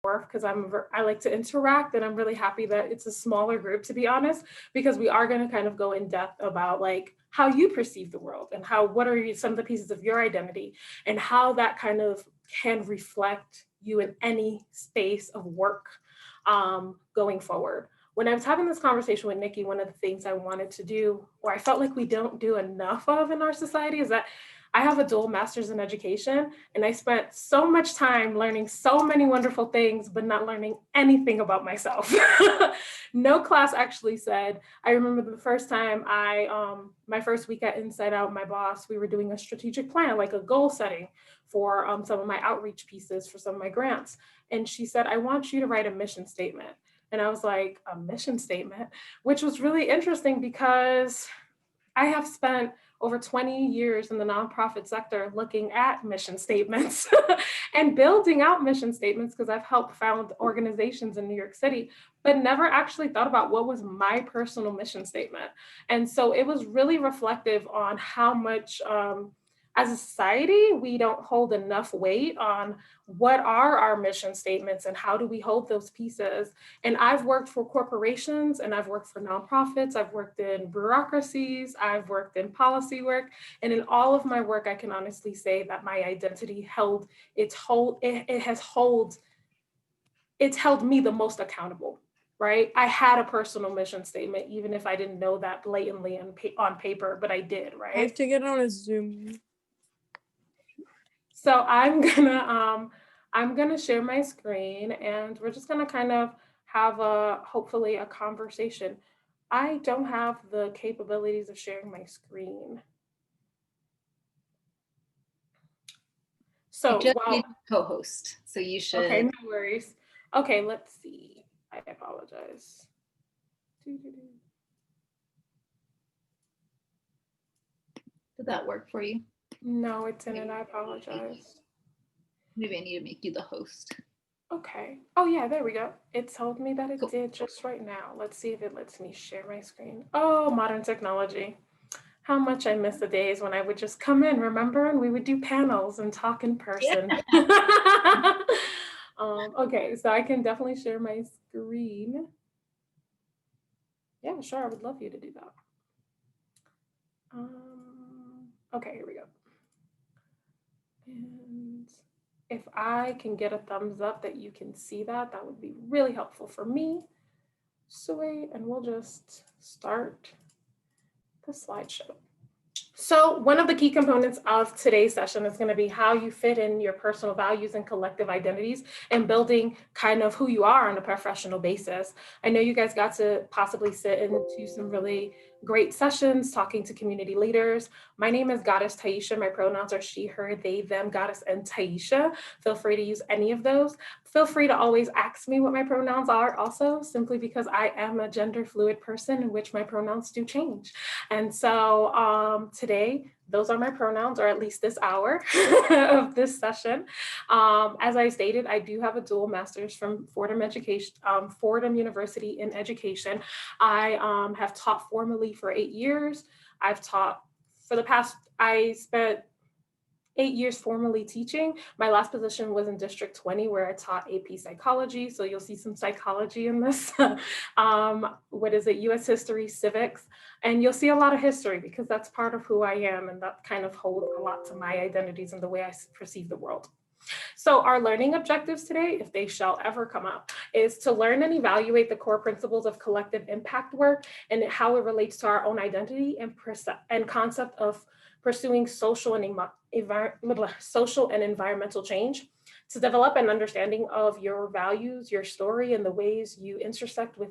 because I like to interact, and I'm really happy that it's a smaller group, to be honest, because we are going to kind of go in depth about like how you perceive the world and how what are some of the pieces of your identity and how that kind of can reflect you in any space of work going forward. When I was having this conversation with Nikki, one of the things I wanted to do, or I felt like we don't do enough of in our society, is that I have a dual master's in education, and I spent so much time learning so many wonderful things, but not learning anything about myself. No class actually said, I remember the first time my first week at Inside Out, my boss, we were doing a strategic plan, like a goal setting for some of my outreach pieces for some of my grants. And she said, I want you to write a mission statement. And I was like, a mission statement, which was really interesting because I have spent over 20 years in the nonprofit sector looking at mission statements and building out mission statements because I've helped found organizations in New York City, but never actually thought about what was my personal mission statement. And so it was really reflective on how much, as a society, we don't hold enough weight on what are our mission statements and how do we hold those pieces. And I've worked for corporations and I've worked for nonprofits, I've worked in bureaucracies, I've worked in policy work. And in all of my work, I can honestly say that my identity held its hold, it's held me the most accountable, right? I had a personal mission statement, even if I didn't know that blatantly on paper, but I did, right? I have to get on a Zoom. So I'm gonna share my screen, and we're just gonna kind of have hopefully a conversation. I don't have the capabilities of sharing my screen. So you just need a co-host, so you should. Okay, no worries. Okay, let's see. I apologize. Did that work for you? No, it didn't. I apologize. Maybe I need to make you the host. Okay. Oh yeah, there we go. It told me that it did just right now. Let's see if it lets me share my screen. Oh, modern technology. How much I miss the days when I would just come in, remember? And we would do panels and talk in person. Yeah. Okay, so I can definitely share my screen. Yeah, sure, I would love you to do that. Okay, here we go. And if I can get a thumbs up that you can see that, that would be really helpful for me. Sweet, and we'll just start the slideshow. So one of the key components of today's session is going to be how you fit in your personal values and collective identities and building kind of who you are on a professional basis. I know you guys got to possibly sit into some really great sessions talking to community leaders. My name is Goddess Tyescha. My pronouns are she, her, they, them, goddess, and Tyescha. Feel free to use any of those. Feel free to always ask me what my pronouns are also, simply because I am a gender fluid person in which my pronouns do change. And so today, those are my pronouns, or at least this hour of this session. As I stated, I do have a dual master's from Fordham University in education. I have taught formally for 8 years. I've taught for the past, I spent 8 years formally teaching. My last position was in District 20, where I taught AP psychology. So you'll see some psychology in this. What is it? US history, civics. And you'll see a lot of history because that's part of who I am. And that kind of holds a lot to my identities and the way I perceive the world. So our learning objectives today, if they shall ever come up, is to learn and evaluate the core principles of collective impact work and how it relates to our own identity and concept of pursuing social and environmental change, to develop an understanding of your values, your story, and the ways you intersect with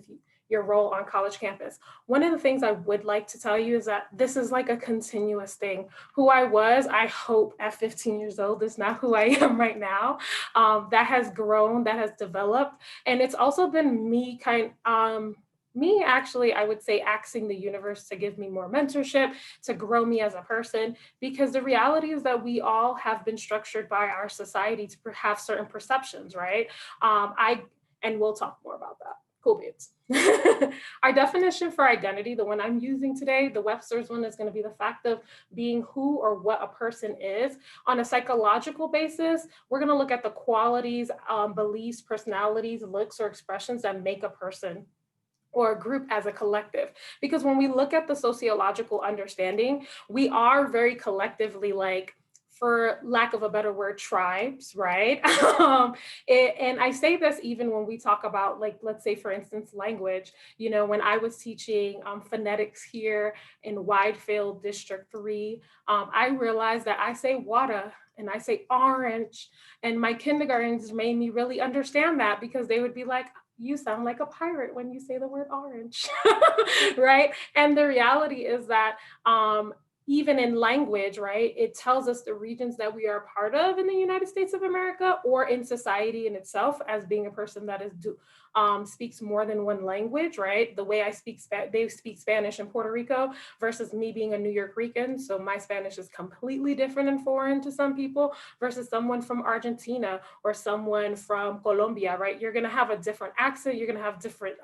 your role on college campus. One of the things I would like to tell you is that this is like a continuous thing. Who I was, I hope at 15 years old, is not who I am right now. That has grown, that has developed. And it's also been me actually, I would say, asking the universe to give me more mentorship, to grow me as a person, because the reality is that we all have been structured by our society to have certain perceptions, right? And we'll talk more about that. Cool beans. Our definition for identity, the one I'm using today, the Webster's one, is going to be the fact of being who or what a person is. On a psychological basis, we're going to look at the qualities, beliefs, personalities, looks, or expressions that make a person or a group as a collective. Because when we look at the sociological understanding, we are very collectively, like, for lack of a better word, tribes, right? And I say this even when we talk about, like, let's say, for instance, language. When I was teaching phonetics here in Widefield District 3, I realized that I say water and I say orange. And my kindergartens made me really understand that, because they would be like, you sound like a pirate when you say the word orange, right? And the reality is that even in language, right, it tells us the regions that we are a part of in the United States of America, or in society in itself, as being a person that speaks more than one language, right? The way I speak, they speak Spanish in Puerto Rico versus me being a New York Rican. So my Spanish is completely different and foreign to some people versus someone from Argentina or someone from Colombia, right? You're gonna have a different accent, you're gonna have different,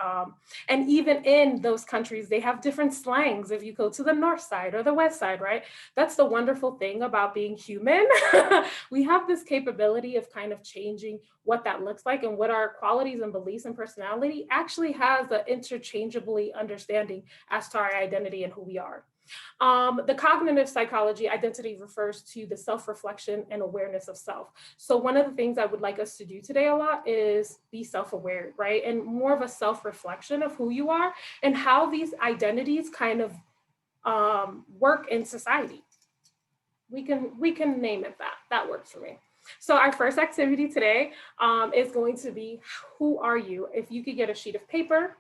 and even in those countries, they have different slangs if you go to the north side or the west side, right? That's the wonderful thing about being human. We have this capability of kind of changing what that looks like, and what our qualities and beliefs and personality actually has an interchangeably understanding as to our identity and who we are. The cognitive psychology, identity refers to the self-reflection and awareness of self. So one of the things I would like us to do today a lot is be self-aware, right? And more of a self-reflection of who you are and how these identities kind of work in society. We can name it that. That works for me. So our first activity today is going to be, who are you? If you could get a sheet of paper,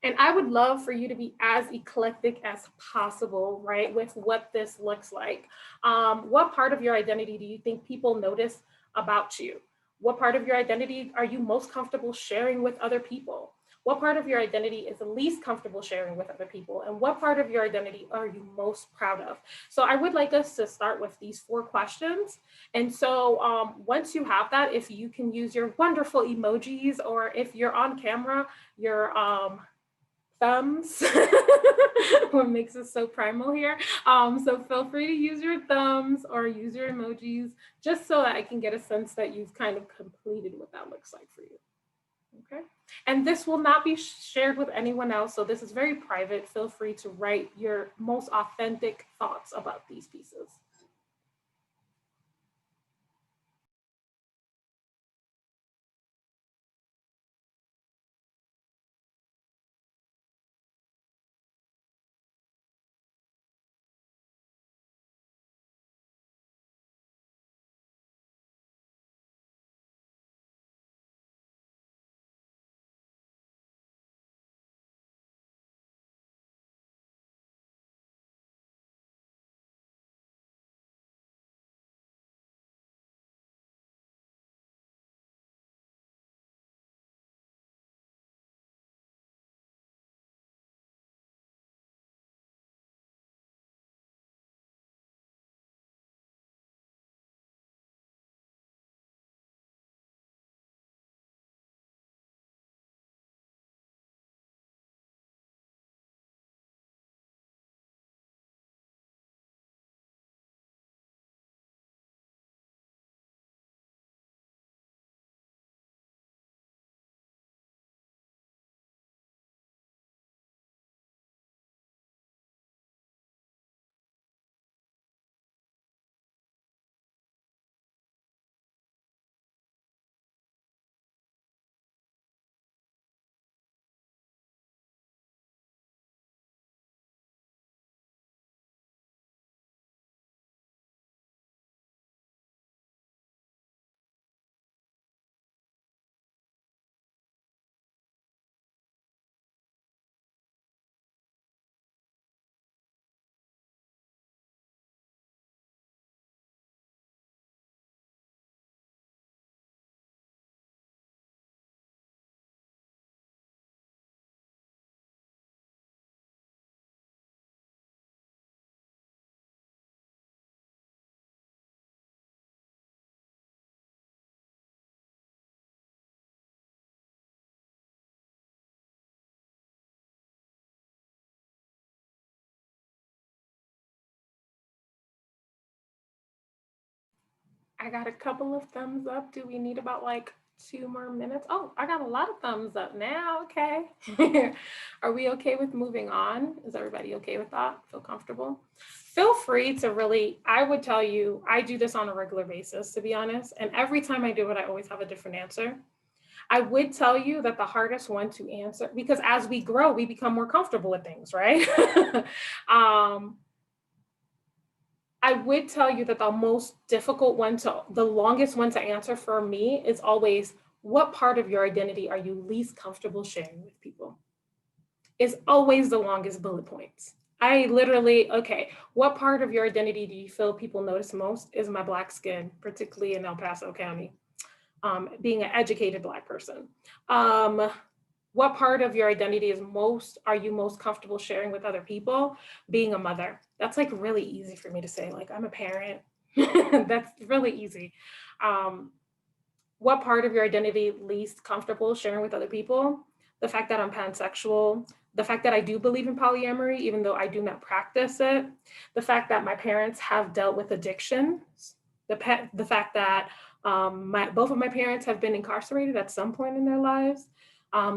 and I would love for you to be as eclectic as possible, right, with what this looks like. What part of your identity do you think people notice about you? What part of your identity are you most comfortable sharing with other people? What part of your identity is the least comfortable sharing with other people? And what part of your identity are you most proud of? So I would like us to start with these 4 questions. And so once you have that, if you can use your wonderful emojis, or if you're on camera, your thumbs, what makes us so primal here. So feel free to use your thumbs or use your emojis, just so that I can get a sense that you've kind of completed what that looks like for you. Okay. And this will not be shared with anyone else. So this is very private. Feel free to write your most authentic thoughts about these pieces. I got a couple of thumbs up. Do we need about like 2 more minutes? Oh, I got a lot of thumbs up now. Okay. Are we okay with moving on? Is everybody okay with that? Feel comfortable? Feel free to really, I would tell you, I do this on a regular basis, to be honest. And every time I do it, I always have a different answer. I would tell you that the hardest one to answer, because as we grow, we become more comfortable with things, right? um, I would tell you that the most difficult one the longest one to answer for me is always, what part of your identity are you least comfortable sharing with people? Is always the longest bullet points. I literally, okay, what part of your identity do you feel people notice most? Is my Black skin, particularly in El Paso County, being an educated Black person. What part of your identity are you most comfortable sharing with other people? Being a mother. That's like really easy for me to say, like I'm a parent. That's really easy. Um, what part of your identity least comfortable sharing with other people? The fact that I'm pansexual, the fact that I do believe in polyamory, even though I do not practice it, the fact that my parents have dealt with addictions, the fact that both of my parents have been incarcerated at some point in their lives,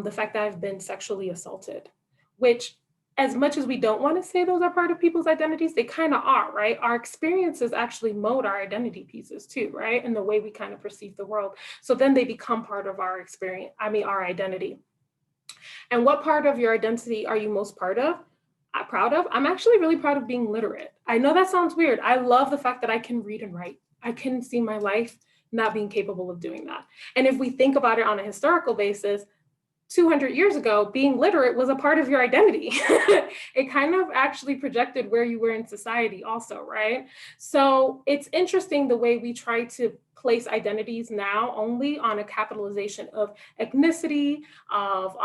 the fact that I've been sexually assaulted, which, as much as we don't want to say those are part of people's identities, they kind of are, right? Our experiences actually mold our identity pieces too, right? And the way we kind of perceive the world. So then they become part of our experience, our identity. And what part of your identity are you most proud of? I'm actually really proud of being literate. I know that sounds weird. I love the fact that I can read and write. I can see my life not being capable of doing that. And if we think about it on a historical basis, 200 years ago, being literate was a part of your identity. It kind of actually projected where you were in society also, right? So it's interesting the way we try to place identities now only on a capitalization of ethnicity, of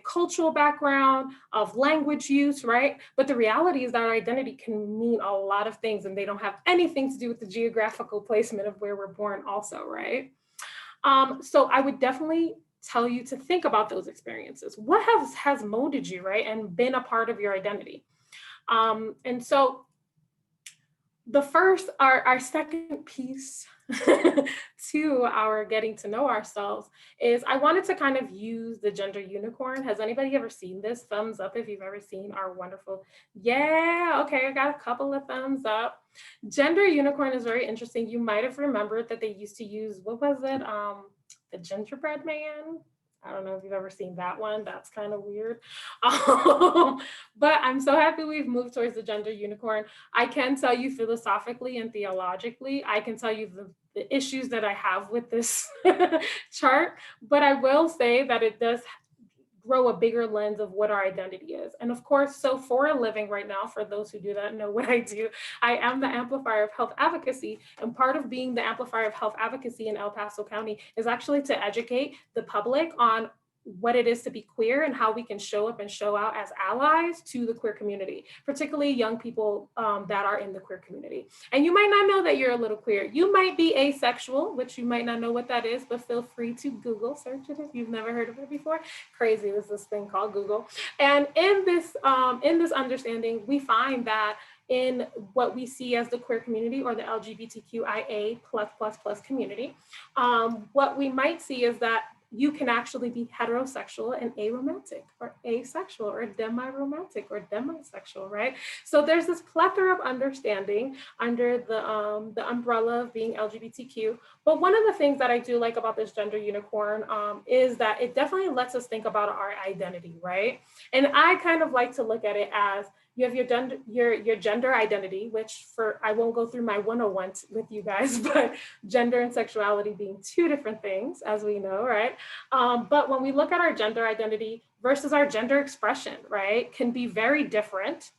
cultural background, of language use, right? But the reality is that our identity can mean a lot of things and they don't have anything to do with the geographical placement of where we're born also, right? So I would definitely tell you to think about those experiences. What has molded you, right? And been a part of your identity. And so our second piece to our getting to know ourselves is I wanted to kind of use the gender unicorn. Has anybody ever seen this? Thumbs up if you've ever seen our wonderful, yeah, okay, I got a couple of thumbs up. Gender unicorn is very interesting. You might have remembered that they used to use, what was it? The gingerbread man. I don't know if you've ever seen that one. That's kind of weird. But I'm so happy we've moved towards the gender unicorn. I can tell you philosophically and theologically, I can tell you the issues that I have with this chart, but I will say that it does grow a bigger lens of what our identity is. And of course, so for a living right now, for those who do not know what I do, I am the amplifier of health advocacy. And part of being the amplifier of health advocacy in El Paso County is actually to educate the public on what it is to be queer and how we can show up and show out as allies to the queer community, particularly young people that are in the queer community. And you might not know that you're a little queer. You might be asexual, which you might not know what that is, but feel free to Google search it if you've never heard of it before. Crazy, there's this thing called Google. And in this understanding, we find that in what we see as the queer community or the LGBTQIA plus community, what we might see is that you can actually be heterosexual and aromantic or asexual or demi-romantic or demisexual, right? So there's this plethora of understanding under the umbrella of being LGBTQ. But one of the things that I do like about this gender unicorn is that it definitely lets us think about our identity, right? And I kind of like to look at it as you have your gender identity, which I won't go through my 101 with you guys, but gender and sexuality being two different things, as we know, right? But when we look at our gender identity versus our gender expression, right, can be very different.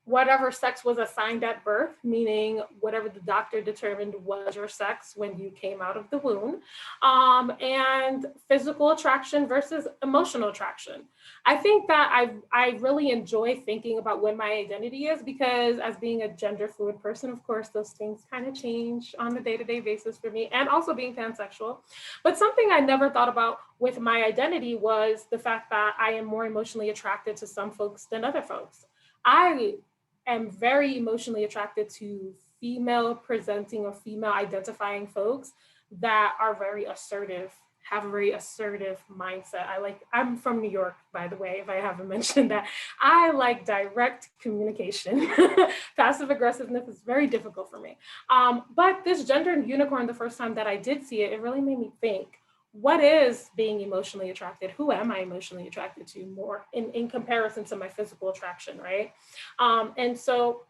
Whatever sex was assigned at birth, meaning whatever the doctor determined was your sex when you came out of the womb, and physical attraction versus emotional attraction. I think that I really enjoy thinking about what my identity is because as being a gender fluid person, of course, those things kind of change on a day-to-day basis for me, and also being pansexual. But something I never thought about with my identity was the fact that I am more emotionally attracted to some folks than other folks. I am very emotionally attracted to female presenting or female identifying folks that are very assertive, have a very assertive mindset. I'm from New York, by the way, if I haven't mentioned that. I like direct communication. Passive aggressiveness is very difficult for me. But this gendered unicorn, the first time that I did see it, it really made me think, what is being emotionally attracted? Who am I emotionally attracted to more in comparison to my physical attraction, right? And so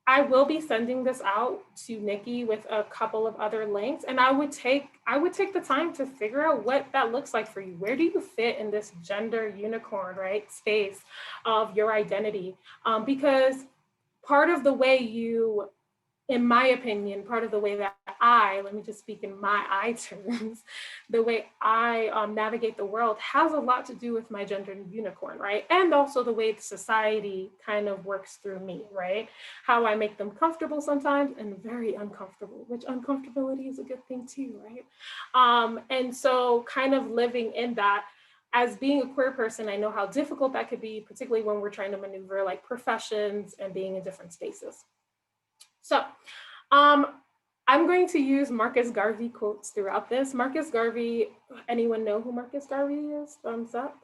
I will be sending this out to Nikki with a couple of other links, and I would take the time to figure out what that looks like for you. Where do you fit in this gender unicorn, right, space of your identity? Because part of the way you, in my opinion, part of the way that let me just speak in my I terms, the way I navigate the world has a lot to do with my gender unicorn, right? And also the way society kind of works through me, right? How I make them comfortable sometimes and very uncomfortable, which uncomfortability is a good thing too, right? And so kind of living in that, as being a queer person, I know how difficult that could be, particularly when we're trying to maneuver like professions and being in different spaces. So I'm going to use Marcus Garvey quotes throughout this. Marcus Garvey, anyone know who Marcus Garvey is? Thumbs up.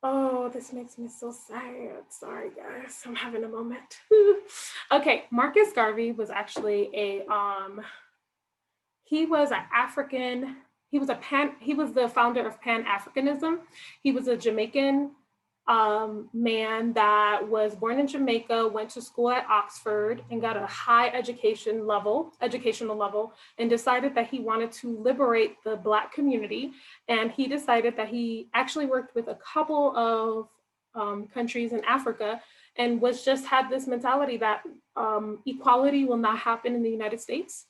Oh, this makes me so sad. Sorry, guys. I'm having a moment. Okay, Marcus Garvey was actually he was an African, he was the founder of Pan-Africanism. He was a Jamaican man that was born in Jamaica, went to school at Oxford and got a high educational level, and decided that he wanted to liberate the Black community. And he decided that he actually worked with a couple of countries in Africa and had this mentality that equality will not happen in the United States.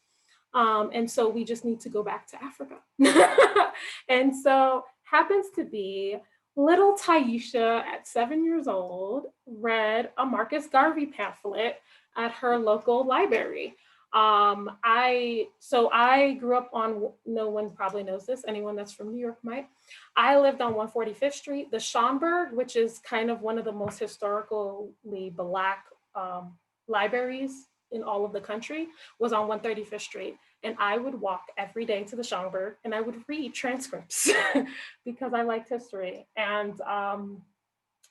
And so we just need to go back to Africa. And so happens to be little Tyescha at 7 years old read a Marcus Garvey pamphlet at her local library. I grew up on, no one probably knows this, anyone that's from New York might. I lived on 145th Street. The Schomburg, which is kind of one of the most historically Black libraries in all of the country, was on 135th Street. And I would walk every day to the Schomburg and I would read transcripts because I liked history. And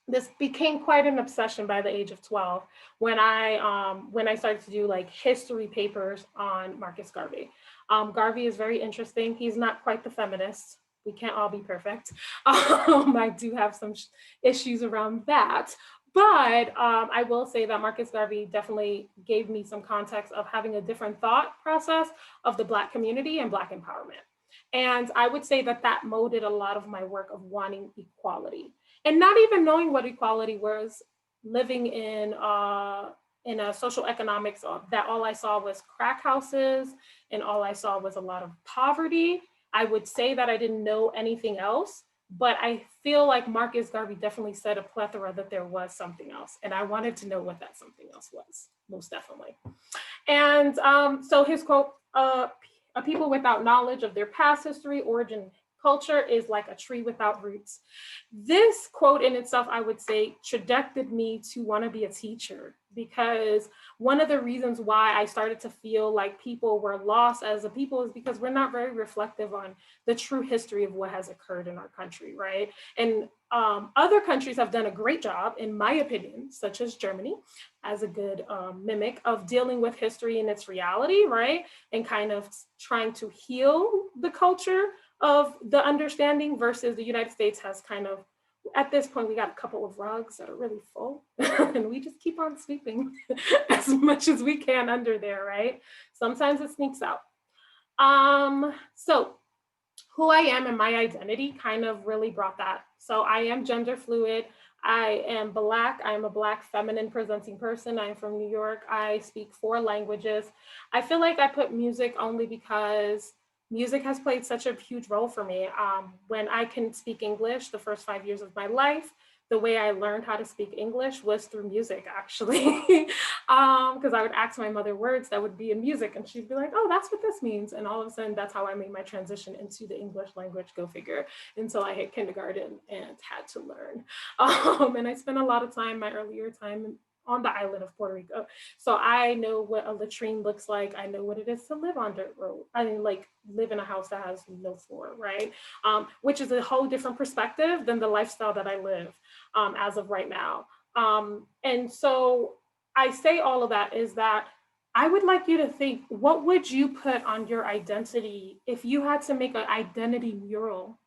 this became quite an obsession by the age of 12 when I started to do like history papers on Marcus Garvey. Garvey is very interesting. He's not quite the feminist. We can't all be perfect. I do have some issues around that. But I will say that Marcus Garvey definitely gave me some context of having a different thought process of the Black community and Black empowerment. And I would say that that molded a lot of my work of wanting equality and not even knowing what equality was, living in a social economics that all I saw was crack houses and all I saw was a lot of poverty. I would say that I didn't know anything else, but I feel like Marcus Garvey definitely said a plethora that there was something else. And I wanted to know what that something else was, most definitely. And so his quote, a people without knowledge of their past history, origin, culture is like a tree without roots. This quote in itself, I would say, trajected me to want to be a teacher, because one of the reasons why I started to feel like people were lost as a people is because we're not very reflective on the true history of what has occurred in our country, right? And other countries have done a great job, in my opinion, such as Germany, as a good mimic of dealing with history in its reality, right? And kind of trying to heal the culture of the understanding, versus the United States has kind of, at this point, we got a couple of rugs that are really full and we just keep on sweeping as much as we can under there, right? Sometimes it sneaks out. So who I am and my identity kind of really brought that. So I am gender fluid. I am Black. I am a Black feminine presenting person. I'm from New York. I speak 4 languages. I feel like I put music only because music has played such a huge role for me. When I can speak English, the first 5 years of my life, the way I learned how to speak English was through music, actually. Because I would ask my mother words that would be in music and she'd be like, oh, that's what this means. And all of a sudden, that's how I made my transition into the English language, go figure, until I hit kindergarten and had to learn. And I spent a lot of time, my earlier time on the island of Puerto Rico. So I know what a latrine looks like. I know what it is to live on dirt road. I mean, like live in a house that has no floor, right? Which is a whole different perspective than the lifestyle that I live as of right now. And so I say all of that is that I would like you to think, what would you put on your identity if you had to make an identity mural?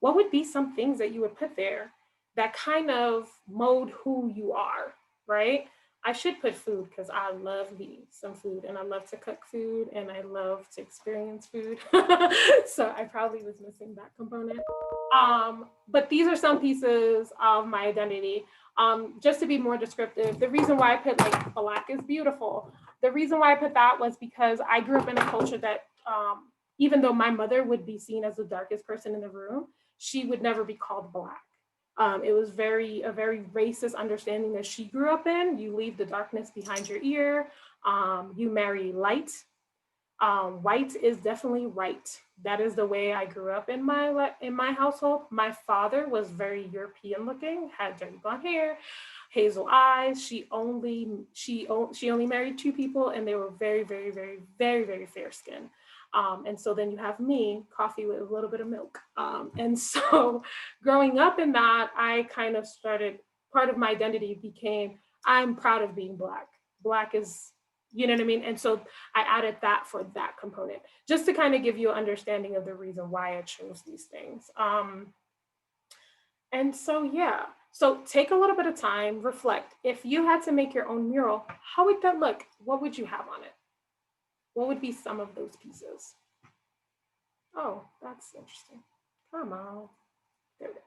What would be some things that you would put there that kind of mold who you are, right? I should put food because I love me some food and I love to cook food and I love to experience food. So I probably was missing that component. But these are some pieces of my identity. Just to be more descriptive, the reason why I put like Black is beautiful. The reason why I put that was because I grew up in a culture that even though my mother would be seen as the darkest person in the room, she would never be called Black. It was a very racist understanding that she grew up in. You leave the darkness behind your ear. You marry light. White is definitely right. That is the way I grew up in my household. My father was very European looking, had dirty blonde hair, hazel eyes. She only married two people, and they were very very very very very fair skinned. And so then you have me, coffee with a little bit of milk. And so growing up in that, I kind of started, part of my identity became, I'm proud of being Black. Black is, you know what I mean? And so I added that for that component, just to kind of give you an understanding of the reason why I chose these things. And so, yeah. So take a little bit of time, reflect. If you had to make your own mural, how would that look? What would you have on it? What would be some of those pieces? Oh, that's interesting. Come on. There we go.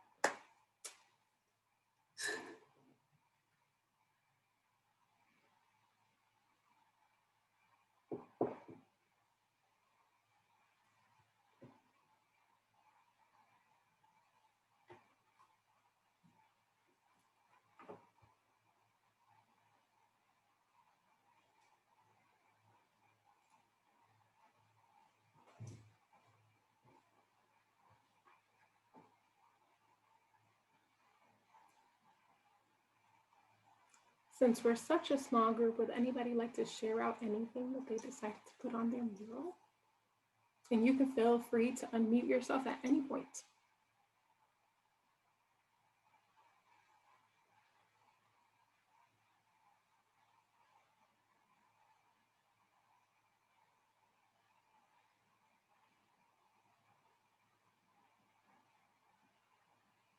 Since we're such a small group, would anybody like to share out anything that they decided to put on their mural? And you can feel free to unmute yourself at any point.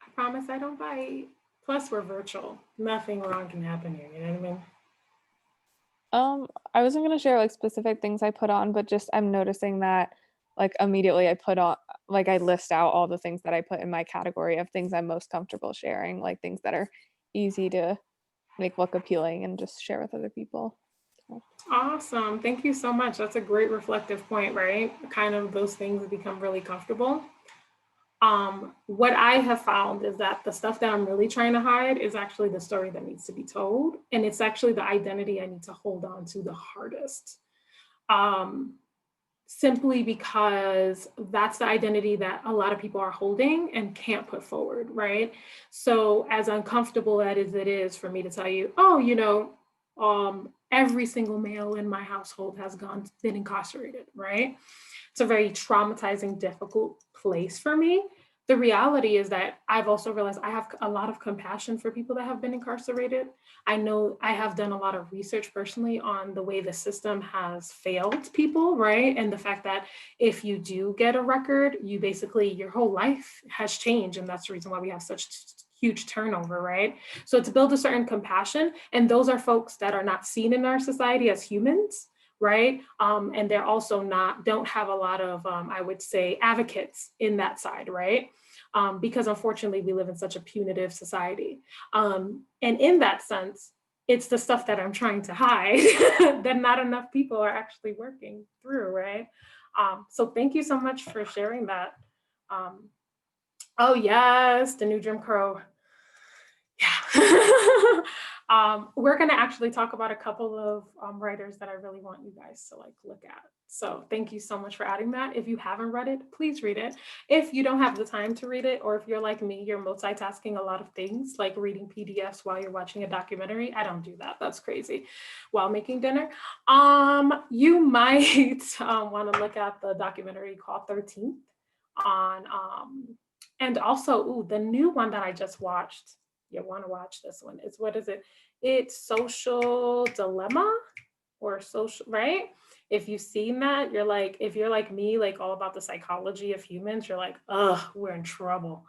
I promise I don't bite. Plus, we're virtual. Nothing wrong can happen here. You know what I mean? I wasn't gonna share like specific things I put on, but just I'm noticing that like immediately I put on like I list out all the things that I put in my category of things I'm most comfortable sharing, like things that are easy to make look appealing and just share with other people. So. Awesome. Thank you so much. That's a great reflective point, right? Kind of those things become really comfortable. What I have found is that the stuff that I'm really trying to hide is actually the story that needs to be told. And it's actually the identity I need to hold on to the hardest. Um, Simply because that's the identity that a lot of people are holding and can't put forward, right? So as uncomfortable as it is for me to tell you, oh, every single male in my household has been incarcerated, right? It's a very traumatizing, difficult place for me. The reality is that I've also realized I have a lot of compassion for people that have been incarcerated. I know I have done a lot of research personally on the way the system has failed people, right? And the fact that if you do get a record, you basically, your whole life has changed. And that's the reason why we have such huge turnover, right? So to build a certain compassion, and those are folks that are not seen in our society as humans, right? And they're also don't have a lot of, I would say, advocates in that side, right? Because unfortunately, we live in such a punitive society. And in that sense, it's the stuff that I'm trying to hide that not enough people are actually working through, right? So thank you so much for sharing that. Oh yes, the new Jim Crow. Yeah. We're going to actually talk about a couple of writers that I really want you guys to like look at. So thank you so much for adding that. If you haven't read it, please read it. If you don't have the time to read it, or if you're like me, you're multitasking a lot of things, like reading PDFs while you're watching a documentary. I don't do that. That's crazy. While making dinner, you might want to look at the documentary called 13th on, and also, ooh, the new one that I just watched. You want to watch this one. It's, what is it? It's Social Dilemma or social, right? If you've seen that, you're like, if you're like me, like all about the psychology of humans, you're like, ugh, we're in trouble.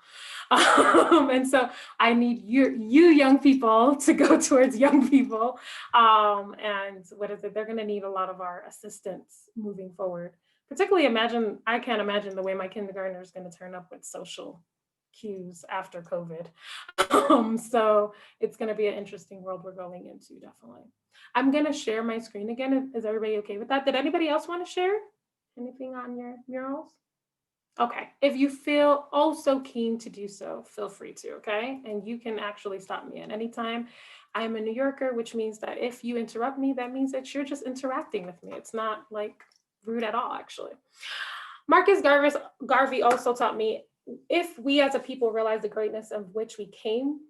And so I need you young people to go towards young people. And what is it? They're going to need a lot of our assistance moving forward. Particularly I can't imagine the way my kindergartner is going to turn up with social cues after COVID. So it's going to be an interesting world we're going into, definitely. I'm going to share my screen again. Is everybody okay with that? Did anybody else want to share anything on your murals? Okay, if you feel also keen to do so, feel free to, okay? And you can actually stop me at any time. I'm a New Yorker, which means that if you interrupt me, that means that you're just interacting with me. It's not like rude at all, actually. Marcus Garvey also taught me, if we as a people realize the greatness of which we came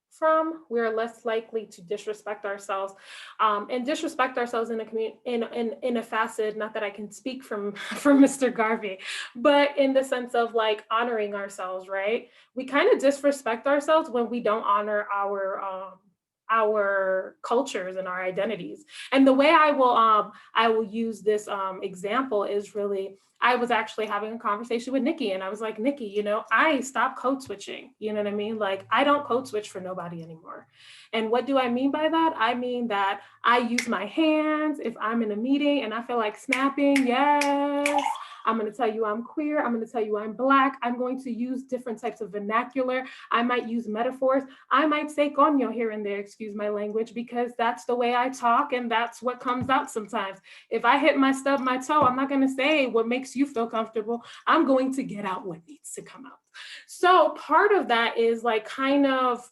from, we are less likely to disrespect ourselves, and disrespect ourselves in a facet. Not that I can speak from Mr. Garvey, but in the sense of like honoring ourselves, right? We kind of disrespect ourselves when we don't honor our cultures and our identities. And the way I will use this example is really, I was actually having a conversation with Nikki, and I was like, Nikki, you know, I stopped code switching. You know what I mean? Like, I don't code switch for nobody anymore. And what do I mean by that? I mean that I use my hands if I'm in a meeting and I feel like snapping. Yes. I'm going to tell you I'm queer. I'm going to tell you I'm Black. I'm going to use different types of vernacular. I might use metaphors. I might say coño here and there, excuse my language, because that's the way I talk and that's what comes out sometimes. If I hit my stub my toe, I'm not going to say what makes you feel comfortable. I'm going to get out what needs to come out. So part of that is like kind of,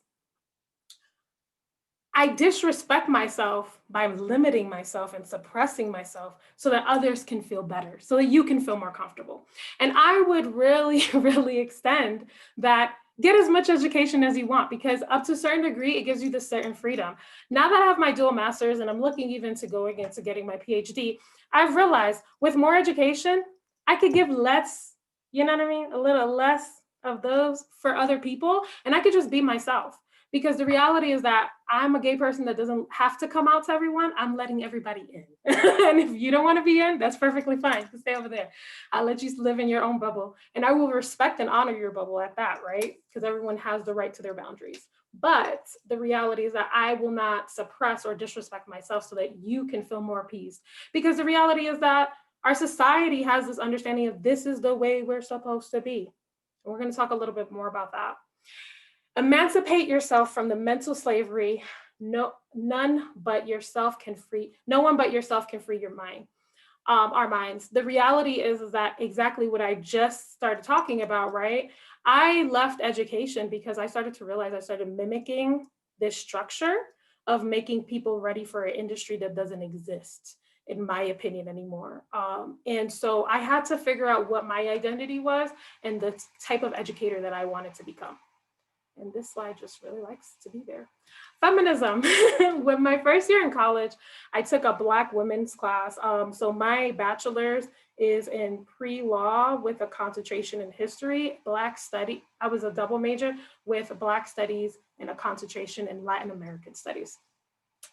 I disrespect myself by limiting myself and suppressing myself so that others can feel better, so that you can feel more comfortable. And I would really, really extend that. Get as much education as you want, because up to a certain degree, it gives you this certain freedom. Now that I have my dual masters and I'm looking even to going into getting my PhD, I've realized with more education, I could give less, you know what I mean? A little less of those for other people. And I could just be myself. Because the reality is that I'm a gay person that doesn't have to come out to everyone. I'm letting everybody in. And if you don't want to be in, that's perfectly fine. You can stay over there. I'll let you live in your own bubble. And I will respect and honor your bubble at that, right? Because everyone has the right to their boundaries. But the reality is that I will not suppress or disrespect myself so that you can feel more peace. Because the reality is that our society has this understanding of this is the way we're supposed to be. And we're going to talk a little bit more about that. Emancipate yourself from the mental slavery. No one but yourself can free your mind, our minds. The reality is that exactly what I just started talking about, right? I left education because I started to realize I started mimicking this structure of making people ready for an industry that doesn't exist, in my opinion, anymore. And so I had to figure out what my identity was and the type of educator that I wanted to become. And this slide just really likes to be there. Feminism. With my first year in college, I took a Black women's class. So my bachelor's is in pre-law with a concentration in history, Black study. I was a double major with Black studies and a concentration in Latin American studies.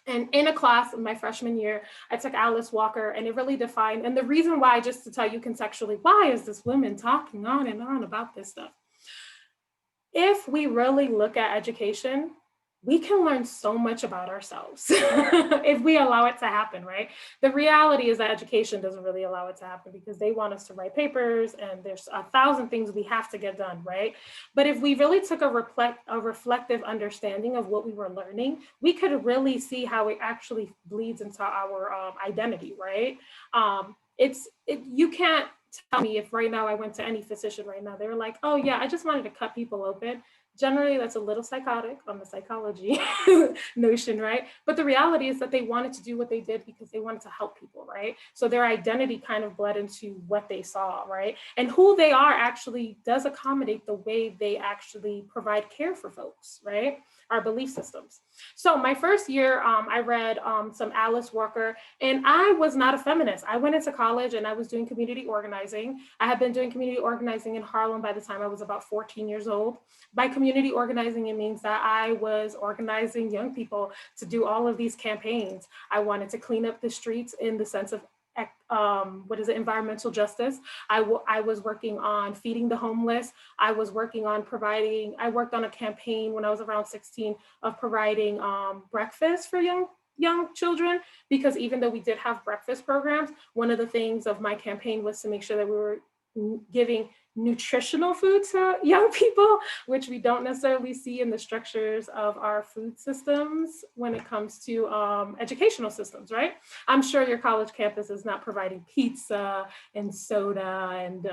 And in a class in my freshman year, I took Alice Walker, and it really defined, and the reason why, just to tell you contextually, why is this woman talking on and on about this stuff? If we really look at education, we can learn so much about ourselves if we allow it to happen, right? The reality is that education doesn't really allow it to happen because they want us to write papers and there's 1,000 things we have to get done, right? But if we really took a reflective understanding of what we were learning, we could really see how it actually bleeds into our identity, right? You can't tell me if right now I went to any physician right now, they were like, oh yeah, I just wanted to cut people open. Generally, that's a little psychotic on the psychology notion, right? But the reality is that they wanted to do what they did because they wanted to help people, right? So their identity kind of bled into what they saw, right? And who they are actually does accommodate the way they actually provide care for folks, right? Our belief systems. So my first year, I read some Alice Walker, and I was not a feminist. I went into college and I was doing community organizing. I had been doing community organizing in Harlem by the time I was about 14 years old. By community organizing, it means that I was organizing young people to do all of these campaigns. I wanted to clean up the streets in the sense of environmental justice. I was working on feeding the homeless. I worked on a campaign when I was around 16 of providing breakfast for young children, because even though we did have breakfast programs, one of the things of my campaign was to make sure that we were giving nutritional food to young people, which we don't necessarily see in the structures of our food systems when it comes to educational systems, right? I'm sure your college campus is not providing pizza and soda and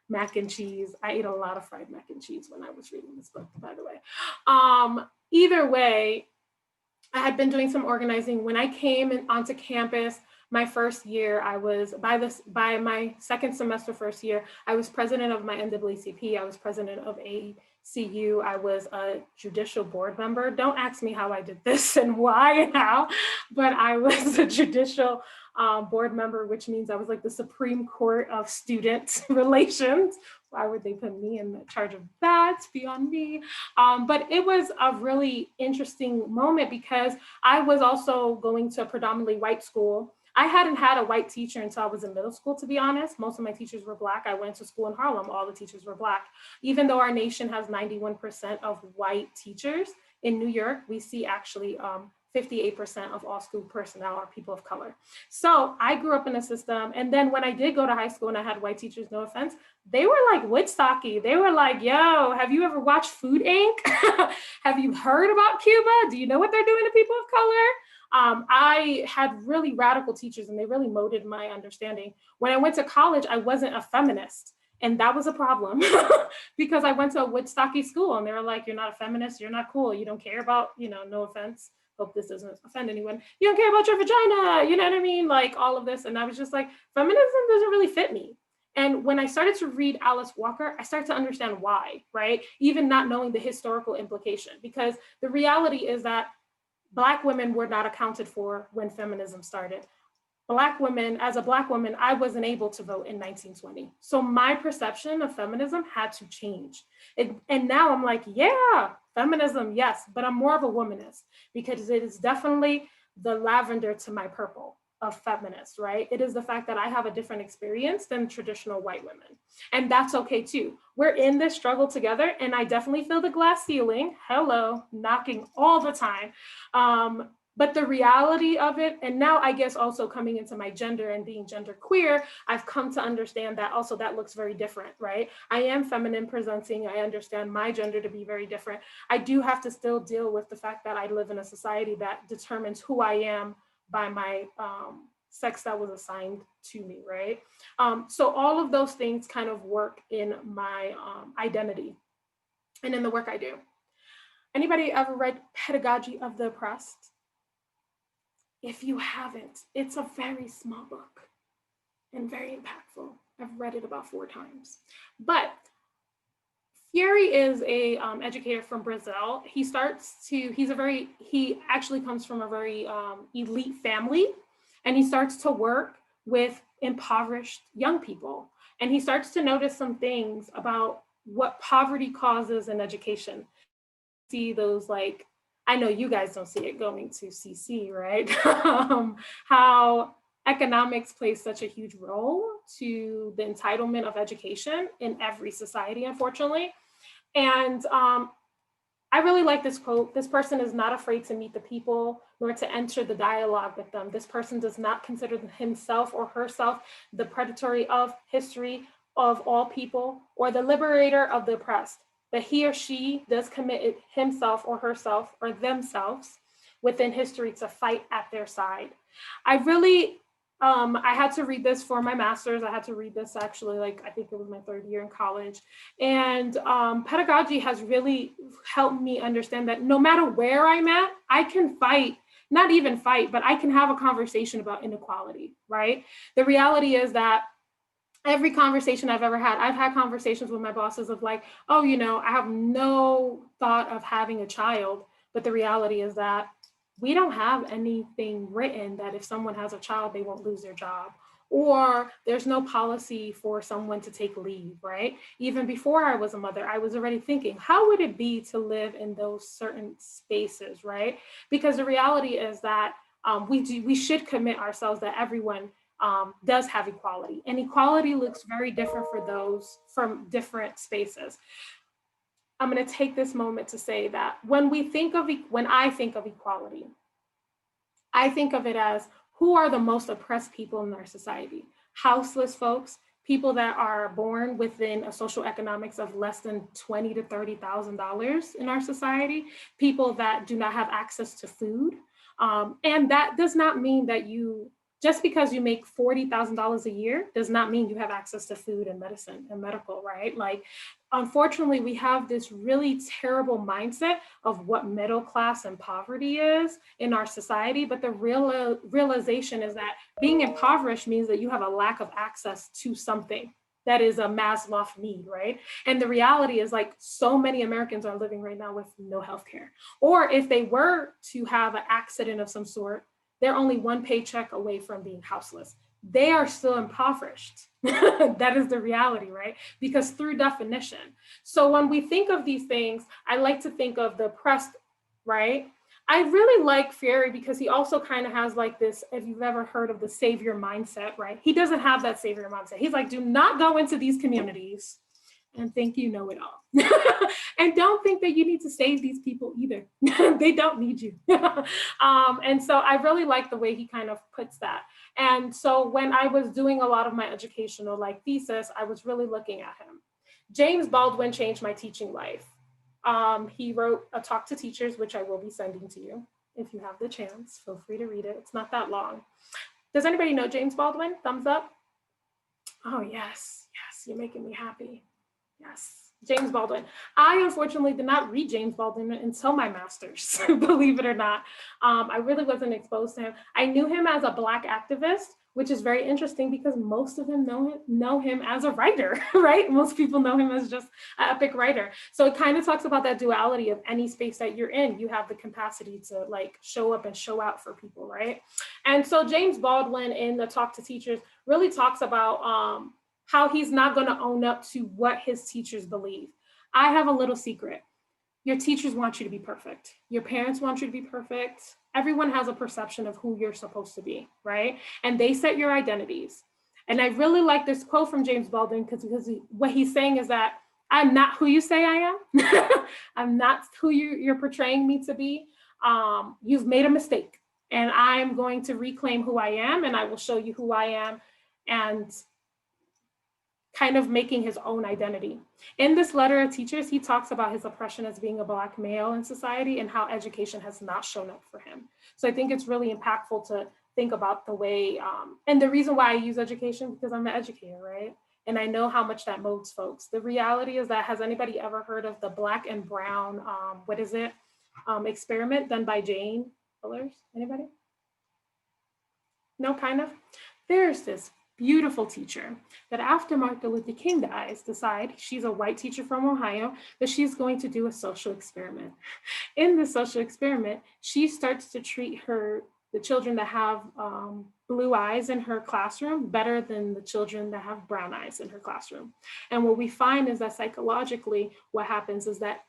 mac and cheese. I ate a lot of fried mac and cheese when I was reading this book, by the way. Either way, I had been doing some organizing. When I came onto campus, my first year, I was, by my second semester, first year, I was president of my NAACP. I was president of ACU. I was a judicial board member. Don't ask me how I did this and why and how, but I was a judicial board member, which means I was like the Supreme Court of student relations. Why would they put me in charge of that? It's beyond me. But it was a really interesting moment because I was also going to a predominantly white school. I hadn't had a white teacher until I was in middle school, to be honest. Most of my teachers were Black. I went to school in Harlem. All the teachers were Black. Even though our nation has 91% of white teachers, in New York, we see actually 58% of all school personnel are people of color. So I grew up in a system. And then when I did go to high school and I had white teachers, no offense, they were like Woodstocky. They were like, yo, have you ever watched Food Inc? Have you heard about Cuba? Do you know what they're doing to people of color? I had really radical teachers and they really molded my understanding. When I went to college, I wasn't a feminist. And that was a problem because I went to a Woodstocky school and they were like, you're not a feminist, you're not cool, you don't care about, no offense, hope this doesn't offend anyone, you don't care about your vagina, you know what I mean? Like all of this. And I was just like, feminism doesn't really fit me. And when I started to read Alice Walker, I started to understand why, right? Even not knowing the historical implication, because the reality is that Black women were not accounted for when feminism started. Black women, as a Black woman, I wasn't able to vote in 1920. So my perception of feminism had to change. And now I'm like, yeah, feminism, yes, but I'm more of a womanist because it is definitely the lavender to my purple of feminist, right? It is the fact that I have a different experience than traditional white women. And that's okay too. We're in this struggle together and I definitely feel the glass ceiling, hello, knocking all the time. But the reality of it, and now I guess also coming into my gender and being gender queer, I've come to understand that also that looks very different, right? I am feminine presenting. I understand my gender to be very different. I do have to still deal with the fact that I live in a society that determines who I am by my sex that was assigned to me, right? So all of those things kind of work in my identity and in the work I do. Anybody ever read Pedagogy of the Oppressed? If you haven't, it's a very small book and very impactful. I've read it about 4 times. But Fury is a educator from Brazil. He actually comes from a very elite family, and he starts to work with impoverished young people. And he starts to notice some things about what poverty causes in education. See those, like, I know you guys don't see it going to CC, right? How economics plays such a huge role to the entitlement of education in every society, unfortunately. And I really like this quote. This person is not afraid to meet the people nor to enter the dialogue with them. This person does not consider himself or herself the predatory of history of all people or the liberator of the oppressed, but he or she does commit himself or herself or themselves within history to fight at their side. I really I had to read this for my master's. I had to read this actually, like, I think it was my third year in college. And pedagogy has really helped me understand that no matter where I'm at, I can fight, not even fight, but I can have a conversation about inequality, right? The reality is that every conversation I've had conversations with my bosses of like, oh, I have no thought of having a child. But the reality is that we don't have anything written that if someone has a child, they won't lose their job. Or there's no policy for someone to take leave, right? Even before I was a mother, I was already thinking, how would it be to live in those certain spaces, right? Because the reality is that we should commit ourselves that everyone does have equality, and equality looks very different for those from different spaces. I'm going to take this moment to say that when I think of equality, I think of it as who are the most oppressed people in our society? Houseless folks, people that are born within a social economics of less than $20,000 to $30,000 in our society, people that do not have access to food. And that does not mean that just because you make $40,000 a year does not mean you have access to food and medicine and medical, right? Like, unfortunately, we have this really terrible mindset of what middle class and poverty is in our society. But the realization is that being impoverished means that you have a lack of access to something that is a Maslow need, right? And the reality is, like, so many Americans are living right now with no health care. Or if they were to have an accident of some sort, they're only one paycheck away from being houseless. They are still impoverished. That is the reality, right? Because through definition. So when we think of these things, I like to think of the oppressed, right? I really like Fury because he also kind of has like this, if you've ever heard of the savior mindset, right? He doesn't have that savior mindset. He's like, do not go into these communities and think you know it all. And don't think that you need to save these people either. They don't need you. And so I really like the way he kind of puts that. And so when I was doing a lot of my educational like thesis, I was really looking at him. James Baldwin changed my teaching life. He wrote A Talk to Teachers, which I will be sending to you. If you have the chance, feel free to read it. It's not that long. Does anybody know James Baldwin? Thumbs up. Oh, yes. Yes, you're making me happy. Yes, James Baldwin. I unfortunately did not read James Baldwin until my master's, believe it or not. I really wasn't exposed to him. I knew him as a Black activist, which is very interesting because most of them know him as a writer, right? Most people know him as just an epic writer. So it kind of talks about that duality of any space that you're in, you have the capacity to like show up and show out for people, right? And so James Baldwin in the Talk to Teachers really talks about how he's not going to own up to what his teachers believe. I have a little secret. Your teachers want you to be perfect. Your parents want you to be perfect. Everyone has a perception of who you're supposed to be, right? And they set your identities. And I really like this quote from James Baldwin because what he's saying is that I'm not who you say I am. I'm not who you're portraying me to be. You've made a mistake. And I'm going to reclaim who I am, and I will show you who I am. And kind of making his own identity. In this letter of teachers, he talks about his oppression as being a Black male in society and how education has not shown up for him. So I think it's really impactful to think about the way, and the reason why I use education, because I'm an educator, right? And I know how much that moves folks. The reality is that, has anybody ever heard of the Black and Brown, experiment done by Jane Fullers? Anybody? No, kind of? There's this beautiful teacher that after Martin Luther King dies, she's a white teacher from Ohio, that she's going to do a social experiment. In the social experiment, she starts to treat the children that have blue eyes in her classroom better than the children that have brown eyes in her classroom. And what we find is that psychologically, what happens is that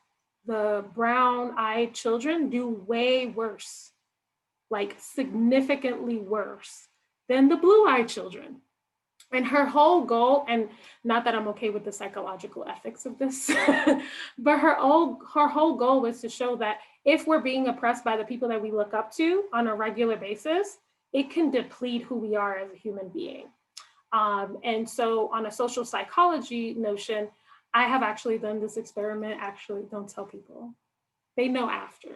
the brown-eyed children do way worse, like significantly worse than the blue-eyed children. And her whole goal, and not that I'm okay with the psychological ethics of this, but her whole goal was to show that if we're being oppressed by the people that we look up to on a regular basis, it can deplete who we are as a human being. And so on a social psychology notion, I have actually done this experiment. Actually, don't tell people. They know after.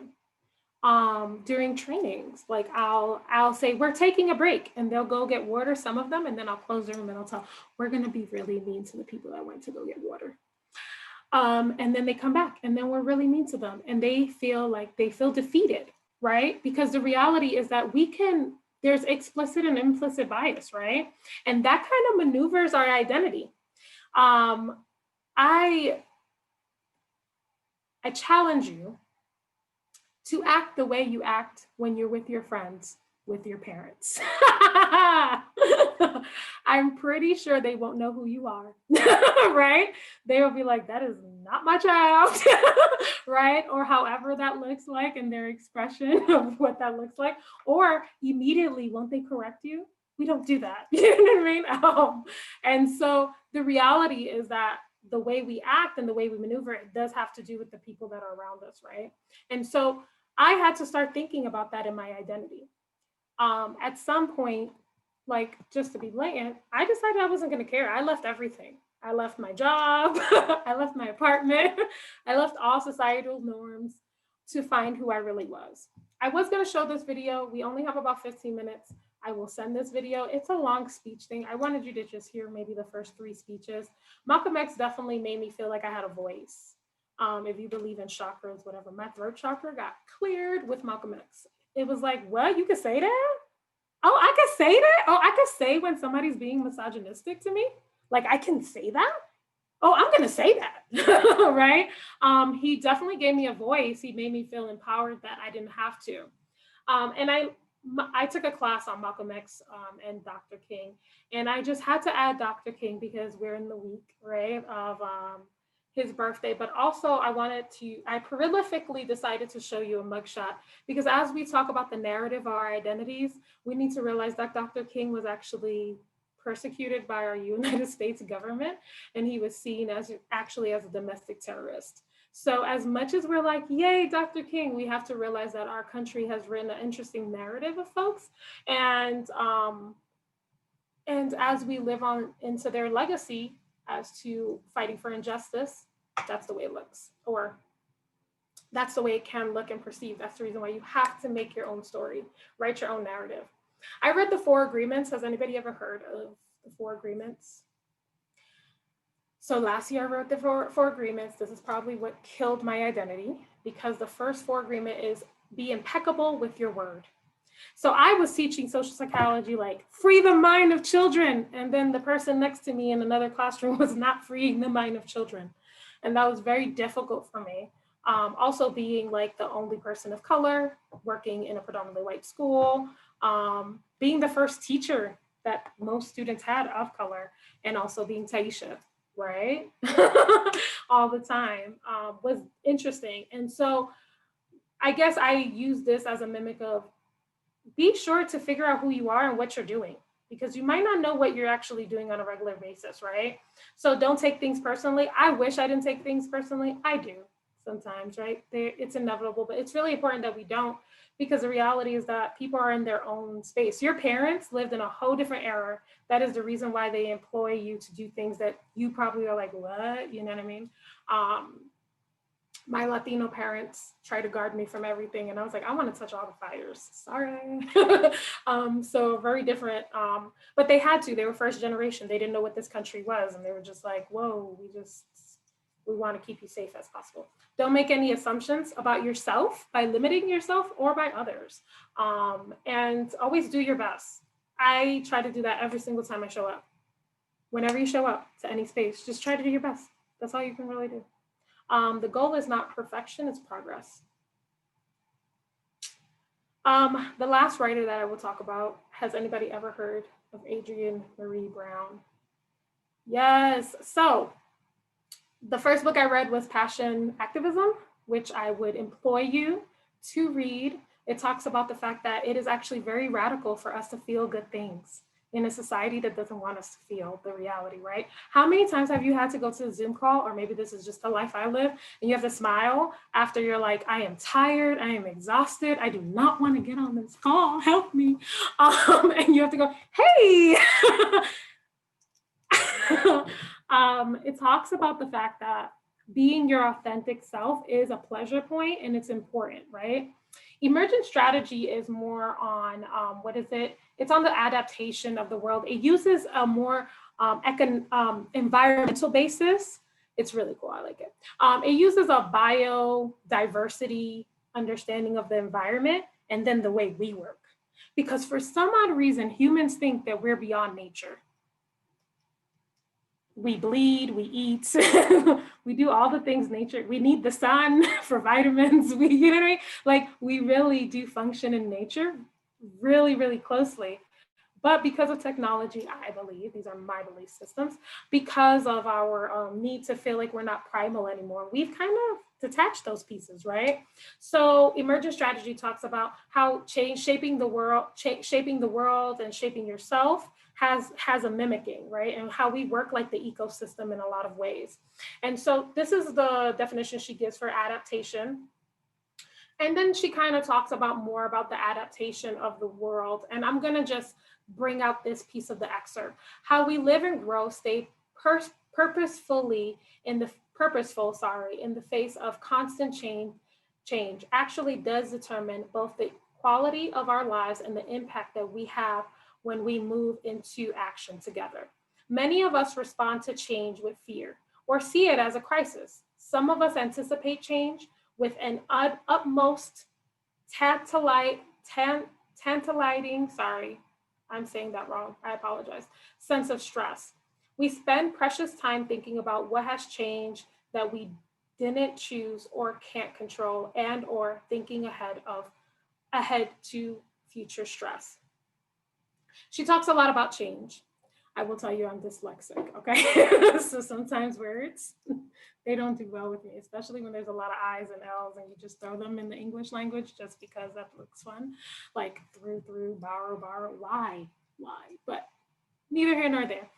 during trainings. Like I'll say, we're taking a break, and they'll go get water, some of them, and then I'll close the room and I'll tell, we're gonna be really mean to the people that went to go get water. And then they come back, and then we're really mean to them, and they feel defeated, right? Because the reality is that there's explicit and implicit bias, right? And that kind of maneuvers our identity. I challenge you to act the way you act when you're with your friends, with your parents. I'm pretty sure they won't know who you are, right? They will be like, that is not my child, right? Or however that looks like in their expression of what that looks like. Or immediately, won't they correct you? We don't do that. You know what I mean? And so the reality is that the way we act and the way we maneuver, it does have to do with the people that are around us, right? And so I had to start thinking about that in my identity. At some point, like, just to be blatant, I decided I wasn't going to care. I left everything. I left my job. I left my apartment. I left all societal norms to find who I really was. I was going to show this video. We only have about 15 minutes. I will send this video. It's a long speech thing. I wanted you to just hear maybe the first 3 speeches. Malcolm X definitely made me feel like I had a voice. If you believe in chakras, whatever, my throat chakra got cleared with Malcolm X. It was like, what? You could say that? Oh, I could say that? Oh, I could say when somebody's being misogynistic to me? Like, I can say that? Oh, I'm going to say that, right? He definitely gave me a voice. He made me feel empowered that I didn't have to. And I took a class on Malcolm X and Dr. King, and I just had to add Dr. King because we're in the week, right, of his birthday. But also I prolifically decided to show you a mugshot because as we talk about the narrative of our identities, we need to realize that Dr. King was actually persecuted by our United States government, and he was seen as actually as a domestic terrorist. So as much as we're like, yay, Dr. King, we have to realize that our country has written an interesting narrative of folks. And as we live on into their legacy as to fighting for injustice, that's the way it looks, or that's the way it can look and perceive. That's the reason why you have to make your own story, write your own narrative. I read the 4 Agreements. Has anybody ever heard of the 4 Agreements? So last year I wrote the four agreements. This is probably what killed my identity because the first 4 agreement is be impeccable with your word. So I was teaching social psychology, like free the mind of children. And then the person next to me in another classroom was not freeing the mind of children. And that was very difficult for me. Also being like the only person of color, working in a predominantly white school, being the first teacher that most students had of color, and also being Tyescha, right? All the time was interesting. And so I guess I use this as a mimic of be sure to figure out who you are and what you're doing, because you might not know what you're actually doing on a regular basis, right? So don't take things personally. I wish I didn't take things personally. I do sometimes, right? It's inevitable, but it's really important that we don't, because the reality is that people are in their own space. Your parents lived in a whole different era. That is the reason why they employ you to do things that you probably are like, what? You know what I mean? My Latino parents try to guard me from everything. And I was like, I want to touch all the fires. Sorry. So very different. But they had to. They were first generation. They didn't know what this country was. And they were just like, whoa, we want to keep you safe as possible. Don't make any assumptions about yourself by limiting yourself or by others. And always do your best. I try to do that every single time I show up. Whenever you show up to any space, just try to do your best. That's all you can really do. The goal is not perfection, it's progress. The last writer that I will talk about, has anybody ever heard of Adrienne Maree Brown? Yes, so the first book I read was Passion Activism, which I would employ you to read. It talks about the fact that it is actually very radical for us to feel good things in a society that doesn't want us to feel the reality, right? How many times have you had to go to a Zoom call, or maybe this is just the life I live, and you have to smile after you're like, I am tired, I am exhausted, I do not want to get on this call, help me. And you have to go, hey. It talks about the fact that being your authentic self is a pleasure point and it's important, right? Emergent strategy is more on, what is it? It's on the adaptation of the world. It uses a more environmental basis. It's really cool. I like it. It uses a biodiversity understanding of the environment and then the way we work. Because for some odd reason, humans think that we're beyond nature. We bleed, we eat, we do all the things nature, we need the sun for vitamins, you know what I mean? Like we really do function in nature really, really closely. But because of technology, I believe, these are my belief systems, because of our need to feel like we're not primal anymore, we've kind of detached those pieces, right? So emergent strategy talks about how shaping the world and shaping yourself has a mimicking, right? And how we work like the ecosystem in a lot of ways. And so this is the definition she gives for adaptation. And then she kind of talks about more about the adaptation of the world. And I'm going to just bring out this piece of the excerpt. How we live and grow, stay purposeful, in the face of constant change actually does determine both the quality of our lives and the impact that we have when we move into action together. Many of us respond to change with fear or see it as a crisis. Some of us anticipate change with an utmost tantalizing, sorry, I'm saying that wrong, I apologize, sense of stress. We spend precious time thinking about what has changed that we didn't choose or can't control, and or thinking ahead to future stress. She talks a lot about change. I will tell you I'm dyslexic, okay? So sometimes words, they don't do well with me, especially when there's a lot of I's and L's and you just throw them in the English language just because that looks fun. Like through, borrow, why? But neither here nor there.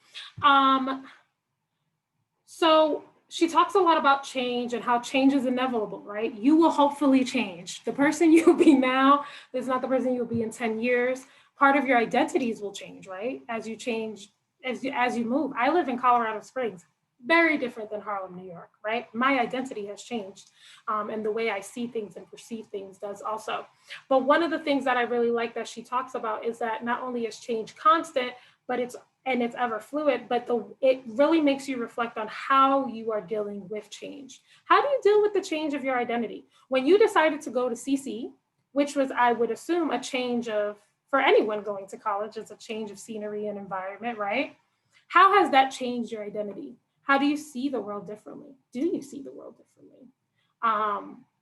So she talks a lot about change and how change is inevitable, right? You will hopefully change. The person you'll be now is not the person you'll be in 10 years. Part of your identities will change, right? As you change, as you move. I live in Colorado Springs, very different than Harlem, New York, right? My identity has changed, and the way I see things and perceive things does also. But one of the things that I really like that she talks about is that not only is change constant, but it's ever fluid, but it really makes you reflect on how you are dealing with change. How do you deal with the change of your identity? When you decided to go to CC, which was, I would assume, a change of, for anyone going to college, it's a change of scenery and environment, right? How has that changed your identity? How do you see the world differently? Do you see the world differently?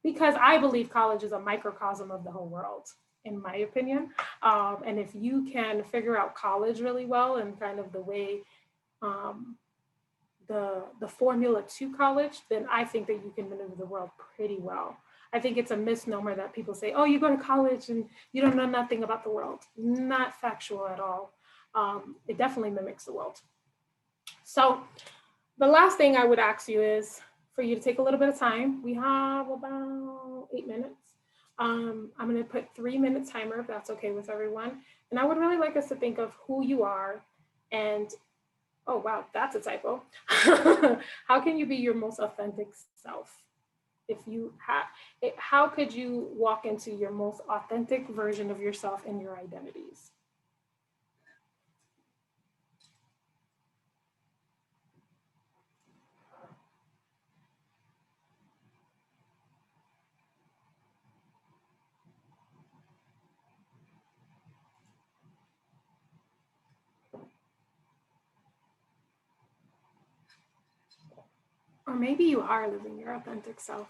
Because I believe college is a microcosm of the whole world, in my opinion. And if you can figure out college really well and kind of the way, the formula to college, then I think that you can maneuver the world pretty well. I think it's a misnomer that people say, oh, you go to college and you don't know nothing about the world. Not factual at all. It definitely mimics the world. So the last thing I would ask you is for you to take a little bit of time. We have about 8 minutes. I'm going to put 3 minute timer if that's okay with everyone. And I would really like us to think of who you are and, oh, wow, that's a typo. How can you be your most authentic self? If you have, how could you walk into your most authentic version of yourself and your identities? Or maybe you are living your authentic self.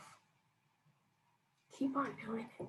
Keep on doing it.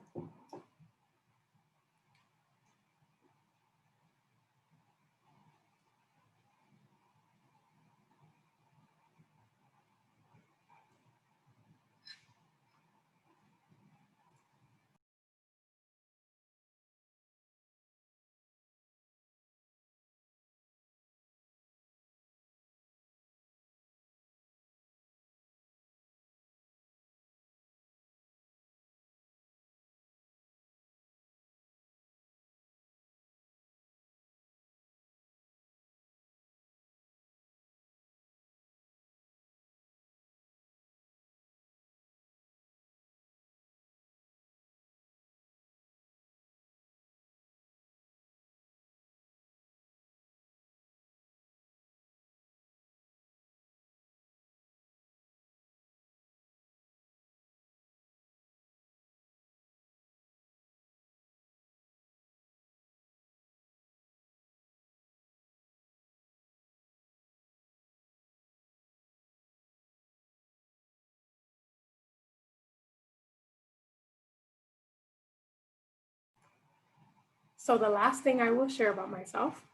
So the last thing I will share about myself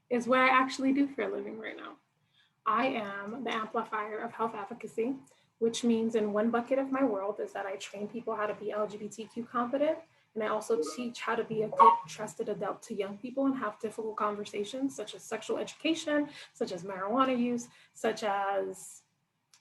is what I actually do for a living right now. I am the amplifier of health advocacy, which means in one bucket of my world is that I train people how to be LGBTQ confident. And I also teach how to be a good, trusted adult to young people and have difficult conversations, such as sexual education, such as marijuana use, such as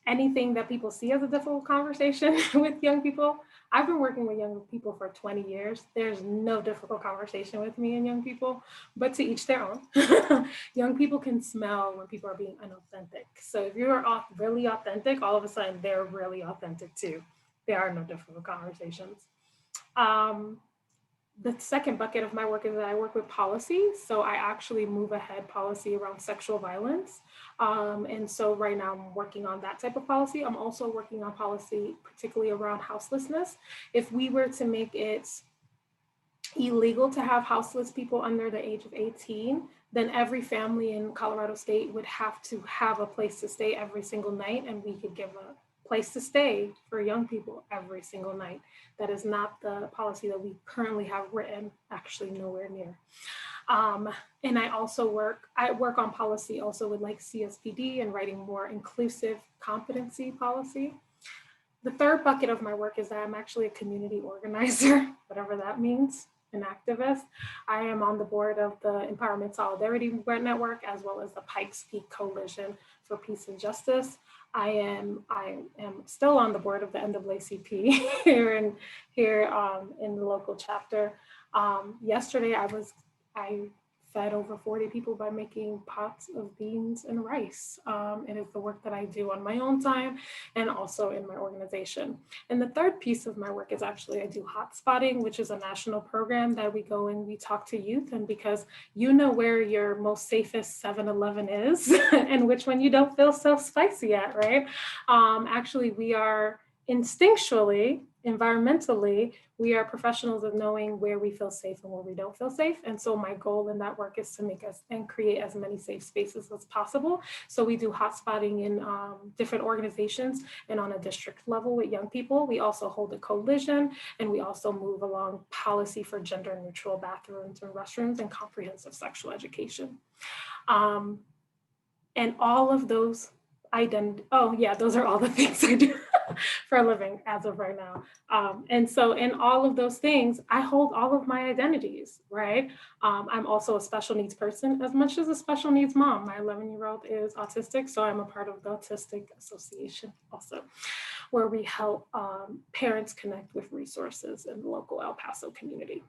anything that people see as a difficult conversation with young people. I've been working with young people for 20 years. There's no difficult conversation with me and young people, but to each their own. Young people can smell when people are being unauthentic. So if you're really authentic, all of a sudden they're really authentic too. There are no difficult conversations. Um, the second bucket of my work is that I work with policy. So I actually move ahead policy around sexual violence. And so right now I'm working on that type of policy. I'm also working on policy, particularly around houselessness. If we were to make it illegal to have houseless people under the age of 18, then every family in Colorado State would have to have a place to stay every single night, and we could give a place to stay for young people every single night. That is not the policy that we currently have written, actually nowhere near. And I work on policy also with like CSPD and writing more inclusive competency policy. The third bucket of my work is that I'm actually a community organizer, whatever that means, an activist. I am on the board of the Empowerment Solidarity Network, as well as the Pikes Peak Coalition for Peace and Justice. I am still on the board of the NAACP here in the local chapter. Yesterday, I fed over 40 people by making pots of beans and rice. It is the work that I do on my own time and also in my organization. And the third piece of my work is actually I do hot spotting, which is a national program that we go and we talk to youth. And because you know where your most safest 7-Eleven is and which one you don't feel so spicy at, right? Actually, we are instinctually, environmentally, we are professionals of knowing where we feel safe and where we don't feel safe. And so my goal in that work is to make us and create as many safe spaces as possible. So we do hotspotting in different organizations and on a district level with young people. We also hold a coalition, and we also move along policy for gender neutral bathrooms and restrooms and comprehensive sexual education. And all of those those are all the things I do for a living as of right now. And so in all of those things, I hold all of my identities, right? I'm also a special needs person as much as a special needs mom. My 11-year-old is autistic, so I'm a part of the Autistic Association also, where we help parents connect with resources in the local El Paso community.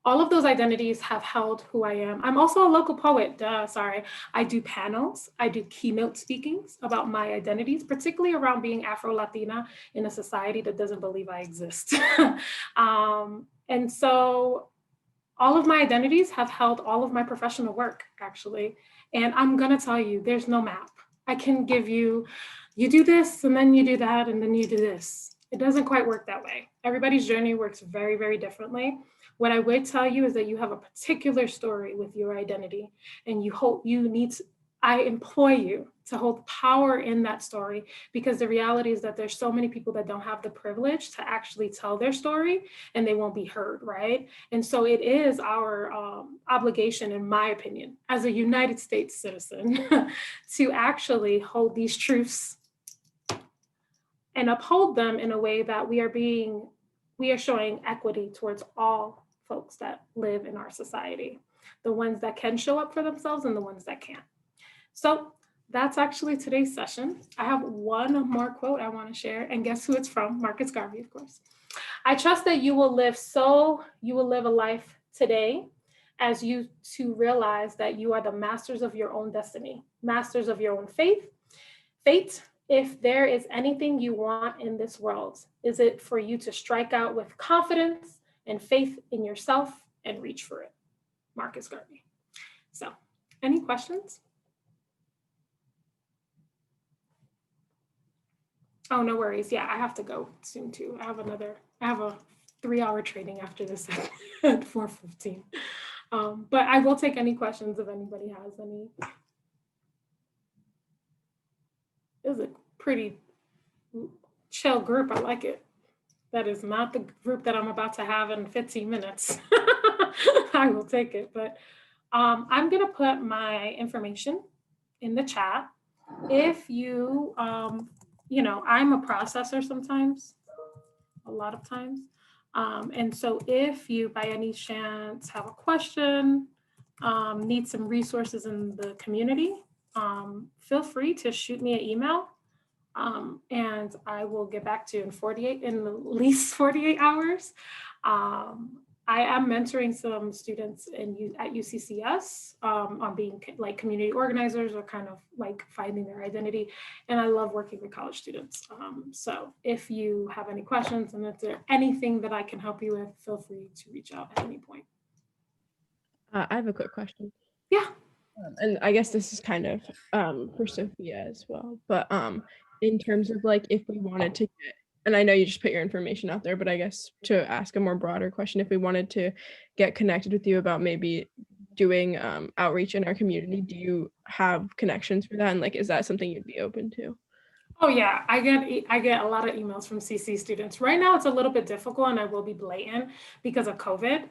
All of those identities have held who I am. I'm also a local poet, I do panels, I do keynote speakings about my identities, particularly around being Afro-Latina in a society that doesn't believe I exist. And so all of my identities have held all of my professional work, actually. And I'm gonna tell you, there's no map. I can give you, you do this, and then you do that, and then you do this. It doesn't quite work that way. Everybody's journey works very, very differently. What I would tell you is that you have a particular story with your identity, and I implore you to hold power in that story, because the reality is that there's so many people that don't have the privilege to actually tell their story, and they won't be heard, right? And so it is our obligation, in my opinion, as a United States citizen, to actually hold these truths and uphold them in a way that we are showing equity towards all folks that live in our society, the ones that can show up for themselves and the ones that can't. So that's actually today's session. I have one more quote I want to share, and guess who it's from? Marcus Garvey, of course. I trust that you will live a life today as you to realize that you are the masters of your own destiny, masters of your own fate. If there is anything you want in this world, is it for you to strike out with confidence and faith in yourself and reach for it? Marcus Garvey. So, any questions? Oh, no worries. Yeah, I have to go soon too. I have a 3-hour training after this at 4:15. But I will take any questions if anybody has any. It was a pretty chill group. I like it. That is not the group that I'm about to have in 15 minutes. I will take it, but I'm gonna put my information in the chat. If you, I'm a processor sometimes, a lot of times. And so if you by any chance have a question, need some resources in the community, feel free to shoot me an email, and I will get back to you in at least 48 hours. I am mentoring some students at UCCS on being like community organizers or kind of like finding their identity. And I love working with college students. So if you have any questions and if there's anything that I can help you with, feel free to reach out at any point. I have a quick question. Yeah. And I guess this is kind of for Sophia as well. But in terms of like if we wanted to get, and I know you just put your information out there, but I guess to ask a more broader question, if we wanted to get connected with you about maybe doing outreach in our community, do you have connections for that? And like, is that something you'd be open to? Oh yeah, I get a lot of emails from CC students. Right now it's a little bit difficult, and I will be blatant because of COVID.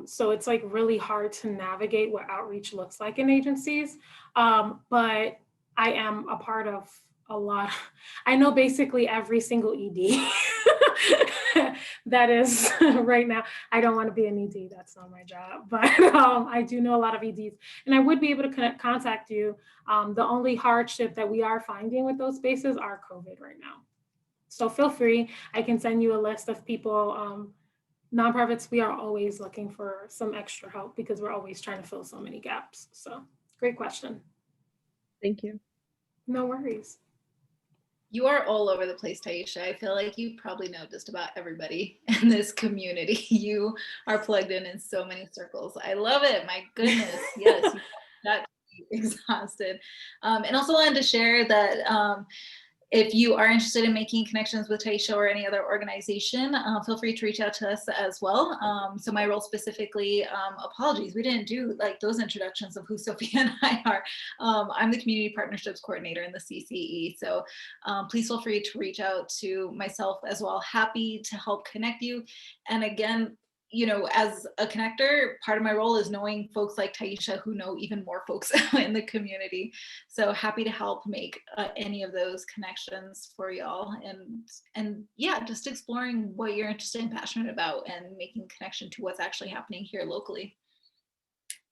So it's like really hard to navigate what outreach looks like in agencies. But I am a part of a lot. I know basically every single ED that is right now. I don't want to be an ED, that's not my job, but I do know a lot of EDs, and I would be able to contact you. The only hardship that we are finding with those spaces are COVID right now. So feel free, I can send you a list of people. Nonprofits, we are always looking for some extra help because we're always trying to fill so many gaps. So great question. Thank you. No worries. You are all over the place, Tyescha. I feel like you probably know just about everybody in this community. You are plugged in so many circles. I love it. My goodness. Yes, you got exhausted. And also wanted to share that if you are interested in making connections with Tyescha or any other organization, feel free to reach out to us as well. So my role specifically, apologies, we didn't do like those introductions of who Sophia and I are. I'm the Community Partnerships Coordinator in the CCE. So please feel free to reach out to myself as well. Happy to help connect you. And again, you know, as a connector, part of my role is knowing folks like Tyescha who know even more folks in the community. So happy to help make any of those connections for y'all. And yeah, just exploring what you're interested and passionate about and making connection to what's actually happening here locally.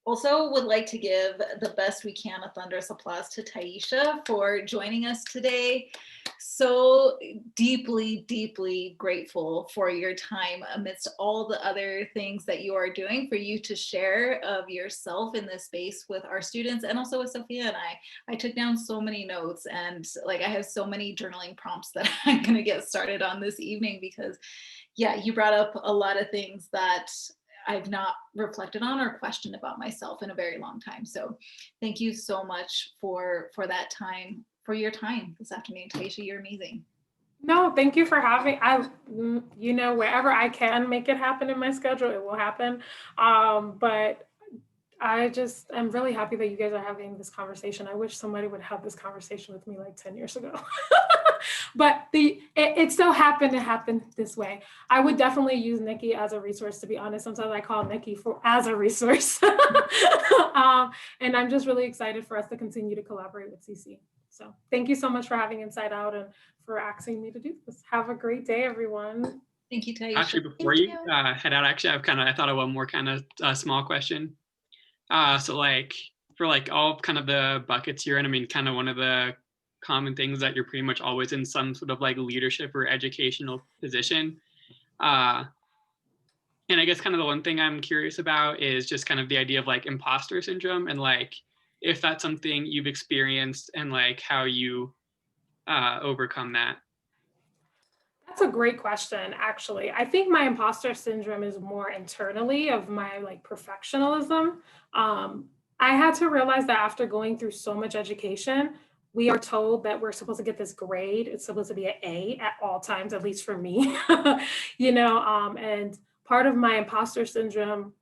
Also would like to give the best we can a thunderous applause to Tyescha for joining us today. So deeply, deeply grateful for your time amidst all the other things that you are doing, for you to share of yourself in this space with our students and also with Sophia and I took down so many notes, and like I have so many journaling prompts that I'm gonna get started on this evening because yeah, you brought up a lot of things that I've not reflected on or questioned about myself in a very long time. So thank you so much for that time, for your time this afternoon. Tyescha, you're amazing. No, thank you for having, wherever I can make it happen in my schedule, it will happen. But I'm really happy that you guys are having this conversation. I wish somebody would have this conversation with me like 10 years ago. But it still happened to happen this way. I would definitely use Nikki as a resource, to be honest. Sometimes I call Nikki as a resource. And I'm just really excited for us to continue to collaborate with CC. So thank you so much for having Inside Out and for asking me to do this. Have a great day, everyone. Thank you, Tyescha. Actually, before you head out, actually, I thought of one more kind of small question. So like for like all kind of the buckets you're in, I mean, kind of one of the common things that you're pretty much always in some sort of like leadership or educational position. And I guess kind of the one thing I'm curious about is just kind of the idea of like imposter syndrome, and like if that's something you've experienced and like how you overcome that. That's a great question, actually. I think my imposter syndrome is more internally of my like perfectionism. I had to realize that after going through so much education, we are told that we're supposed to get this grade. It's supposed to be an A at all times, at least for me, and part of my imposter syndrome,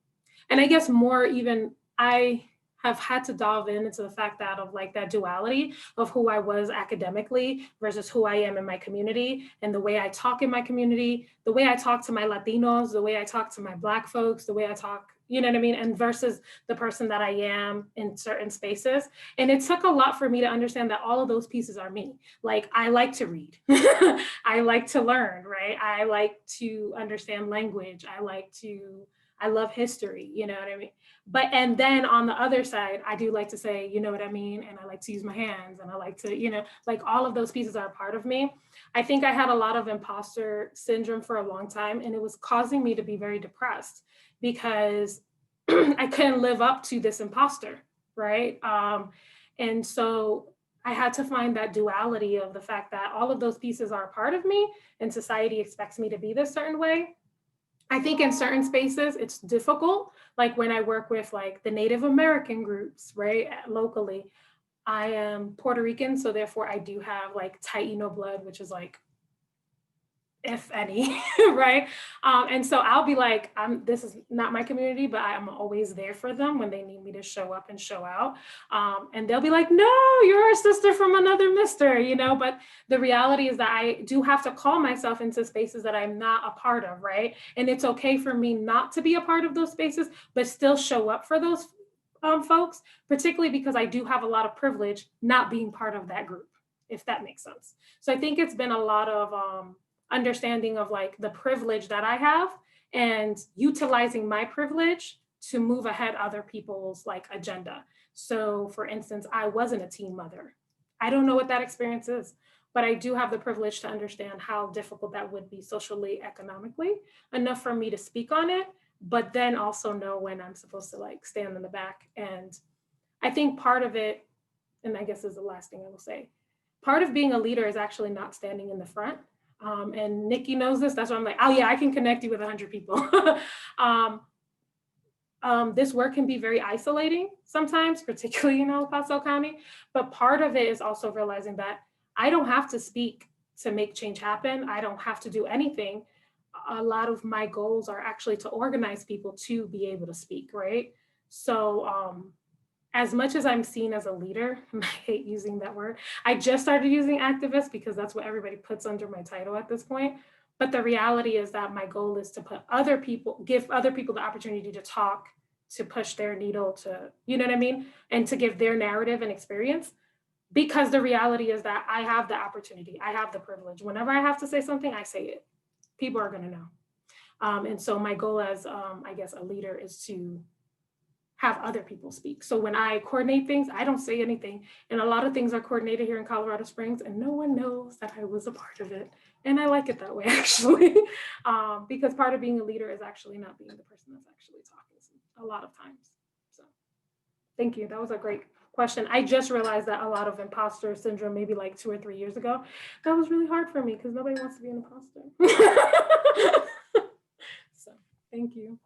and I guess more even, I have had to delve into the fact that of like that duality of who I was academically versus who I am in my community, and the way I talk in my community, the way I talk to my Latinos, the way I talk to my Black folks, the way I talk, you know what I mean? And versus the person that I am in certain spaces. And it took a lot for me to understand that all of those pieces are me. Like, I like to read, I like to learn, right? I like to understand language. I love history, you know what I mean? But, and then on the other side, I do like to say, you know what I mean? And I like to use my hands, and I like to, you know, like all of those pieces are a part of me. I think I had a lot of imposter syndrome for a long time, and it was causing me to be very depressed because I couldn't live up to this imposter, right? And so I had to find that duality of the fact that all of those pieces are a part of me, and society expects me to be this certain way. I think in certain spaces it's difficult, like when I work with like the Native American groups, right, locally. I am Puerto Rican, so therefore I do have like Taino blood, which is like, if any, right? And so I'll be like, this is not my community, but I'm always there for them when they need me to show up and show out. And they'll be like, no, you're a sister from another mister, you know? But the reality is that I do have to call myself into spaces that I'm not a part of, right? And it's okay for me not to be a part of those spaces, but still show up for those folks, particularly because I do have a lot of privilege not being part of that group, if that makes sense. So I think it's been a lot of understanding of like the privilege that I have and utilizing my privilege to move ahead other people's like agenda. So for instance, I wasn't a teen mother. I don't know what that experience is, but I do have the privilege to understand how difficult that would be socially, economically, enough for me to speak on it, but then also know when I'm supposed to like stand in the back. And I think part of it, and I guess is the last thing I will say, part of being a leader is actually not standing in the front. And Nikki knows this. That's why I'm like, oh yeah, I can connect you with 100 people. This work can be very isolating sometimes, particularly in El Paso County. But part of it is also realizing that I don't have to speak to make change happen. I don't have to do anything. A lot of my goals are actually to organize people to be able to speak, right? So as much as I'm seen as a leader, and I hate using that word, I just started using activist because that's what everybody puts under my title at this point. But the reality is that my goal is to give other people the opportunity to talk, to push their needle, to, you know what I mean? And to give their narrative and experience. Because the reality is that I have the opportunity, I have the privilege. Whenever I have to say something, I say it. People are gonna know. And so my goal as, I guess, a leader is to have other people speak. So when I coordinate things, I don't say anything. And a lot of things are coordinated here in Colorado Springs, and no one knows that I was a part of it. And I like it that way, actually, because part of being a leader is actually not being the person that's actually talking a lot of times. So thank you. That was a great question. I just realized that a lot of imposter syndrome, maybe like 2 or 3 years ago, that was really hard for me because nobody wants to be an imposter. So thank you.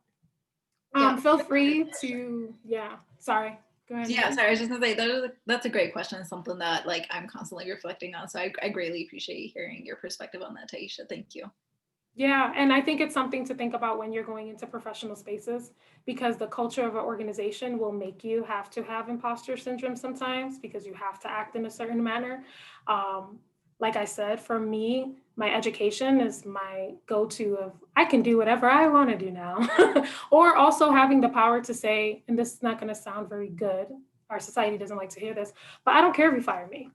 Feel free to, sorry, go ahead. Yeah, sorry, I was just gonna say that's a great question. It's something that like I'm constantly reflecting on. So I greatly appreciate hearing your perspective on that, Tyescha. Thank you. Yeah, and I think it's something to think about when you're going into professional spaces, because the culture of an organization will make you have to have imposter syndrome sometimes because you have to act in a certain manner. Like I said, for me, my education is my go-to of I can do whatever I want to do now. Or also having the power to say, and this is not going to sound very good, our society doesn't like to hear this, but I don't care if you fire me.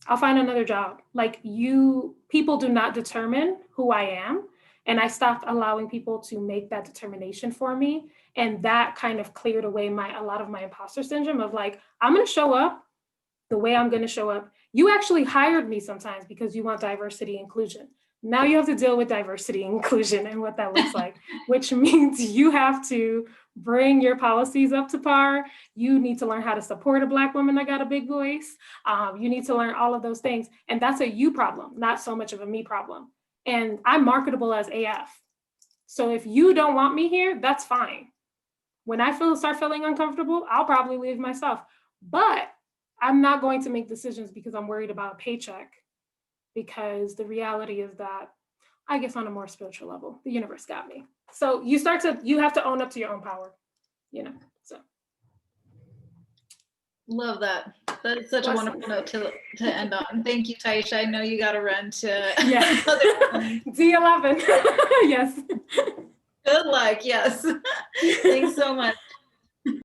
I'll find another job. Like people do not determine who I am. And I stopped allowing people to make that determination for me. And that kind of cleared away a lot of my imposter syndrome of like, I'm going to show up the way I'm going to show up. You actually hired me sometimes because you want diversity inclusion. Now you have to deal with diversity inclusion and what that looks like, which means you have to bring your policies up to par. You need to learn how to support a Black woman that got a big voice. You need to learn all of those things. And that's a you problem, not so much of a me problem. And I'm marketable as AF. So if you don't want me here, that's fine. When I start feeling uncomfortable, I'll probably leave myself. But I'm not going to make decisions because I'm worried about a paycheck, because the reality is that, I guess on a more spiritual level, the universe got me. So you have to own up to your own power, so. Love that. That's such a wonderful note to end on. Thank you, Tyescha. I know you got to run to Yeah. other D11. Yes. Good luck. Yes. Thanks so much.